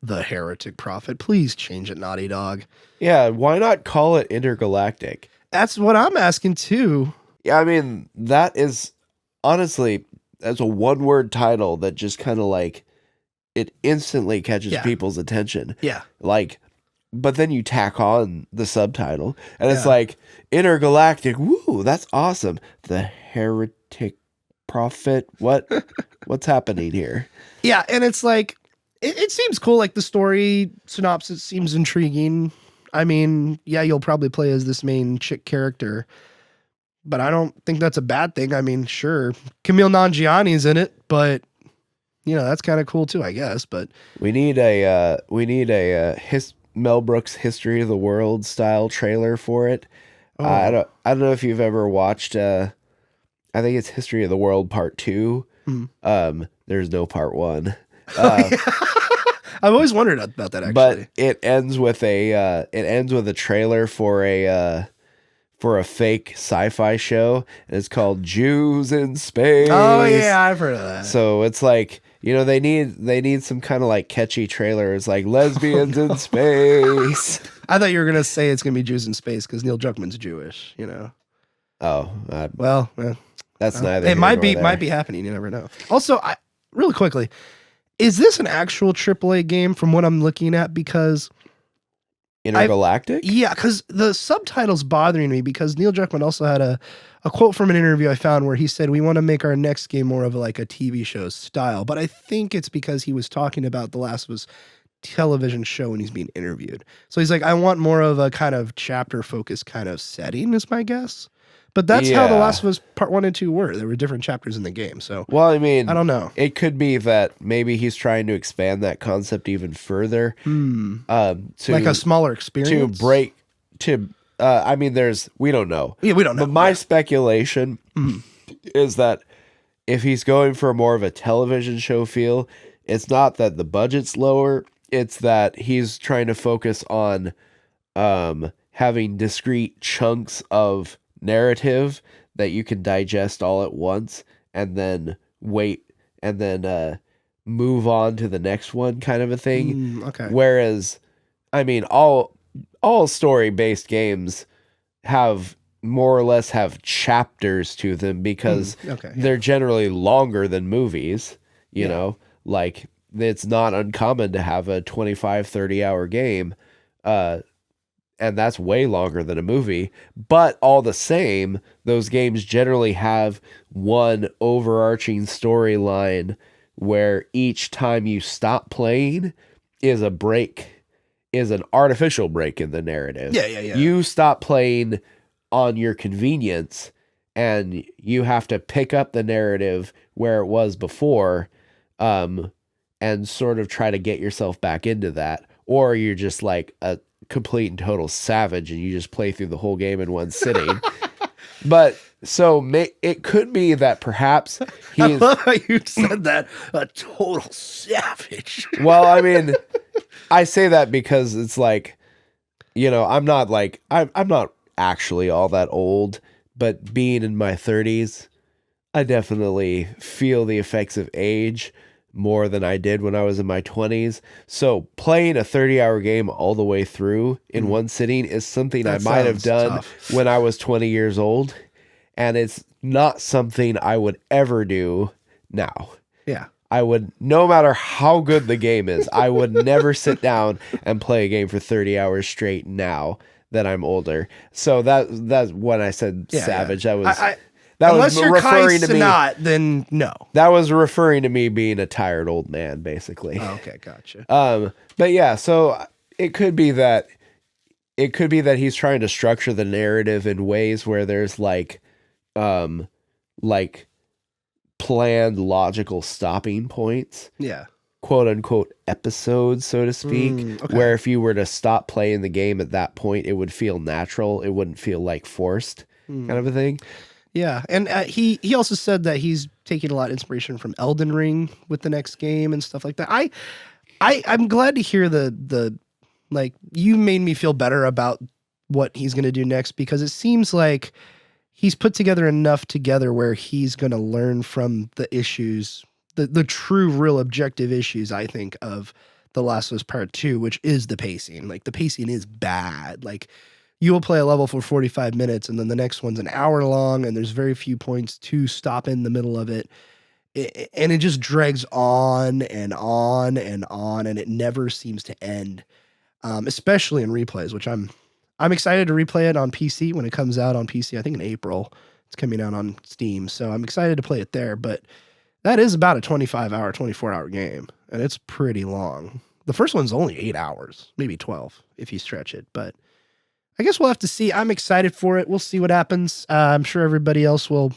the Heretic Prophet. Please change it, Naughty Dog. Yeah, why not call it Intergalactic? That's what I'm asking too. Yeah, I mean, that is honestly, that's a one-word title that just kind of like, it instantly catches people's attention. Yeah. Like, but then you tack on the subtitle and it's like Intergalactic. Woo, that's awesome. The Heretic Prophet. What's happening here? Yeah. And it's like, it seems cool. Like the story synopsis seems intriguing. I mean, yeah, you'll probably play as this main chick character, but I don't think that's a bad thing. I mean, sure. Camille Nanjiani's in it, but you know, that's kind of cool too, I guess. But we need a Mel Brooks History of the World style trailer for it. Oh. I don't know if you've ever watched, I think it's History of the World Part 2. There's no Part 1. I've always wondered about that, actually. But it ends with a trailer for a fake sci-fi show, and it's called Jews in Space. Oh yeah, I've heard of that. So it's like, you know, they need some kind of like catchy trailers like lesbians in space. I thought you were gonna say it's gonna be Jews in Space because Neil Druckmann's Jewish, you know. Oh, that's neither. It might be happening. You never know. Also, really quickly, is this an actual AAA game from what I'm looking at? Because Intergalactic? Yeah, because the subtitle's bothering me because Neil Druckmann also had a quote from an interview I found where he said, we want to make our next game more of like a TV show style. But I think it's because he was talking about The Last of Us television show when he's being interviewed. So he's like, I want more of a kind of chapter focused kind of setting is my guess. But that's how The Last of Us Part 1 and 2 were. There were different chapters in the game. So, well, I mean, I don't know. It could be that maybe he's trying to expand that concept even further. To, like a smaller experience? I mean, we don't know. Yeah, we don't know. But my speculation is that if he's going for more of a television show feel, it's not that the budget's lower. It's that he's trying to focus on having discrete chunks of narrative that you can digest all at once and then wait and then move on to the next one kind of a thing. Okay. Whereas, I mean, all story-based games have more or less have chapters to them because they're generally longer than movies, you know, like it's not uncommon to have a 25, 30-hour game, and that's way longer than a movie. But all the same, those games generally have one overarching storyline where each time you stop playing is an artificial break in the narrative. Yeah. You stop playing on your convenience and you have to pick up the narrative where it was before, and sort of try to get yourself back into that. Or you're just like a complete and total savage and you just play through the whole game in one sitting. But so it could be that perhaps I love how you said that, a total savage. Well, I mean, I say that because it's like, you know, I'm not actually all that old, but being in my 30s, I definitely feel the effects of age more than I did when I was in my 20s. So playing a 30-hour game all the way through in one sitting is something I might have done when I was 20 years old, and it's not something I would ever do now. Yeah. I would, no matter how good the game is, I would never sit down and play a game for 30 hours straight now that I'm older. So that's when I said savage. Yeah. That unless was you're referring to me. Not, then no. That was referring to me being a tired old man, basically. Oh, okay, gotcha. But yeah, so it could be that he's trying to structure the narrative in ways where there's like planned logical stopping points. Yeah. Quote unquote episodes, so to speak, where if you were to stop playing the game at that point, it would feel natural. It wouldn't feel like forced kind of a thing. Yeah, and he also said that he's taking a lot of inspiration from Elden Ring with the next game and stuff like that. I'm glad to hear the like, you made me feel better about what he's going to do next, because it seems like he's put together enough together where he's going to learn from the issues, the true, real objective issues, I think, of The Last of Us Part 2, which is the pacing. Like, the pacing is bad. Like, you will play a level for 45 minutes and then the next one's an hour long and there's very few points to stop in the middle of it. And it just drags on and on and on, and it never seems to end, especially in replays, which I'm excited to replay it on PC when it comes out on PC. I think in April it's coming out on Steam. So I'm excited to play it there, but that is about a 25-hour, 24-hour game, and it's pretty long. The first one's only 8 hours, maybe 12 if you stretch it, but I guess we'll have to see. I'm excited for it. We'll see what happens. I'm sure everybody else will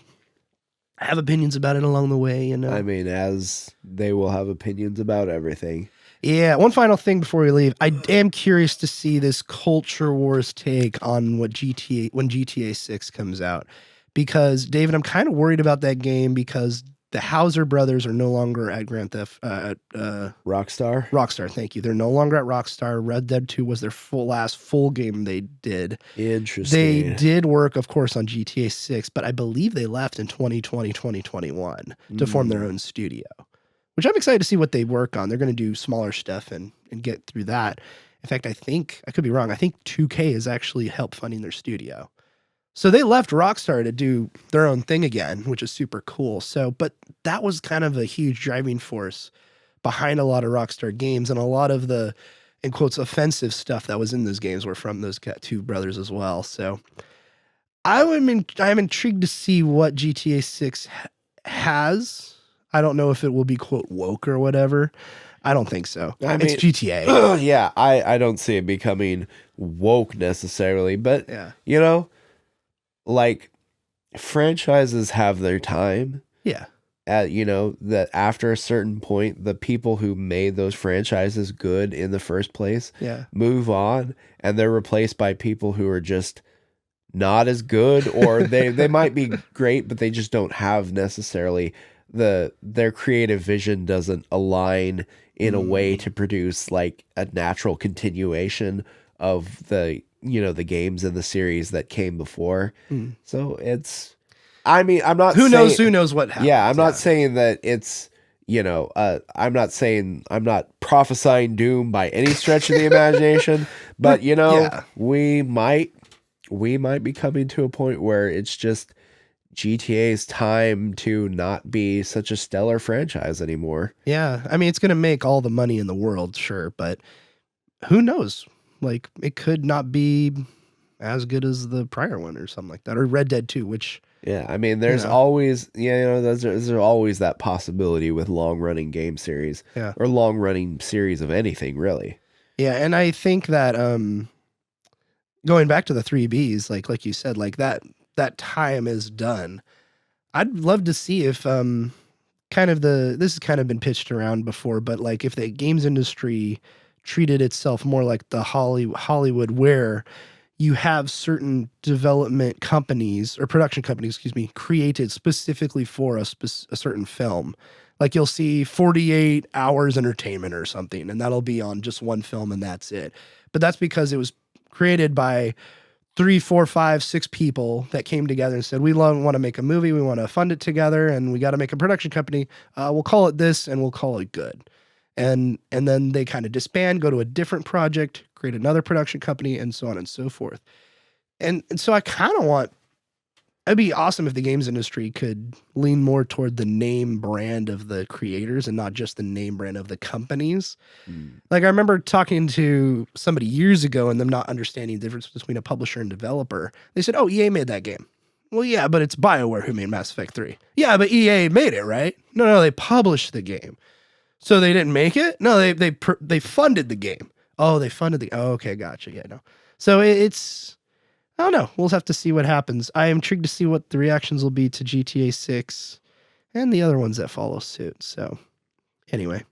have opinions about it along the way. You know? I mean, as they will have opinions about everything. Yeah. One final thing before we leave. I am curious to see this culture wars take on when GTA 6 comes out, because David, I'm kind of worried about that game because the Hauser brothers are no longer at Grand Theft Rockstar. Rockstar, thank you. They're no longer at Rockstar. Red Dead 2 was their last full game they did. Interesting. They did work, of course, on GTA 6, but I believe they left in 2020, 2021 to form their own studio, which I'm excited to see what they work on. They're going to do smaller stuff and get through that. In fact, I could be wrong. I think 2K has actually helped funding their studio. So they left Rockstar to do their own thing again, which is super cool. So, but that was kind of a huge driving force behind a lot of Rockstar games, and a lot of the in quotes, offensive stuff that was in those games were from those two brothers as well. So I'm intrigued to see what GTA 6 has. I don't know if it will be, quote, woke or whatever. I don't think so. I mean, it's GTA. Yeah, I don't see it becoming woke necessarily, but, you know, like, franchises have their time. Yeah. You know, that after a certain point, the people who made those franchises good in the first place move on, and they're replaced by people who are just not as good, or they might be great, but they just don't have necessarily their creative vision doesn't align in a way to produce like a natural continuation of the games in the series that came before. So it's, I mean, I'm not who knows what happens. Yeah, I'm not saying that it's, I'm not prophesying doom by any stretch of the imagination, but we might be coming to a point where it's just GTA's time to not be such a stellar franchise anymore. Yeah, I mean, it's going to make all the money in the world, sure, but who knows? Like, it could not be as good as the prior one or something like that, or Red Dead 2, which... Yeah, I mean, there's always, there's always that possibility with long-running game series, or long-running series of anything, really. Yeah, and I think that going back to the 3Bs, like you said, like that time is done. I'd love to see if this has kind of been pitched around before, but like if the games industry treated itself more like the Hollywood, where you have certain development companies or production companies, created specifically for a certain film. Like you'll see 48 hours entertainment or something, and that'll be on just one film and that's it. But that's because it was created by 3, 4, 5, 6 people that came together and said, we want to make a movie. We want to fund it together, and we got to make a production company. We'll call it this, and we'll call it good. And then they kind of disband, go to a different project, create another production company, and so on and so forth. And so I kind of want, it'd be awesome if the games industry could lean more toward the name brand of the creators and not just the name brand of the companies. Like I remember talking to somebody years ago and them not understanding the difference between a publisher and developer. They said, oh, EA made that game. Well, yeah, but it's BioWare who made Mass Effect 3. Yeah, but EA made it, right? No, they published the game. So they didn't make it? No, they funded the game. Oh, they funded the... Oh, okay, gotcha. Yeah, no. So it's... I don't know. We'll have to see what happens. I am intrigued to see what the reactions will be to GTA 6 and the other ones that follow suit. So anyway,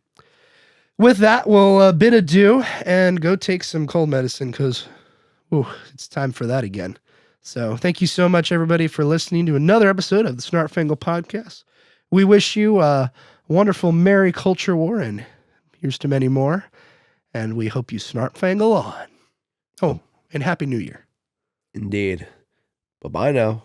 with that, we'll bid adieu and go take some cold medicine because it's time for that again. So thank you so much, everybody, for listening to another episode of the Snarp Fangle Podcast. We wish you a wonderful Merry Culture War, and here's to many more. And we hope you Snarp Fangle on. Oh, and Happy New Year. Indeed. Bye-bye now.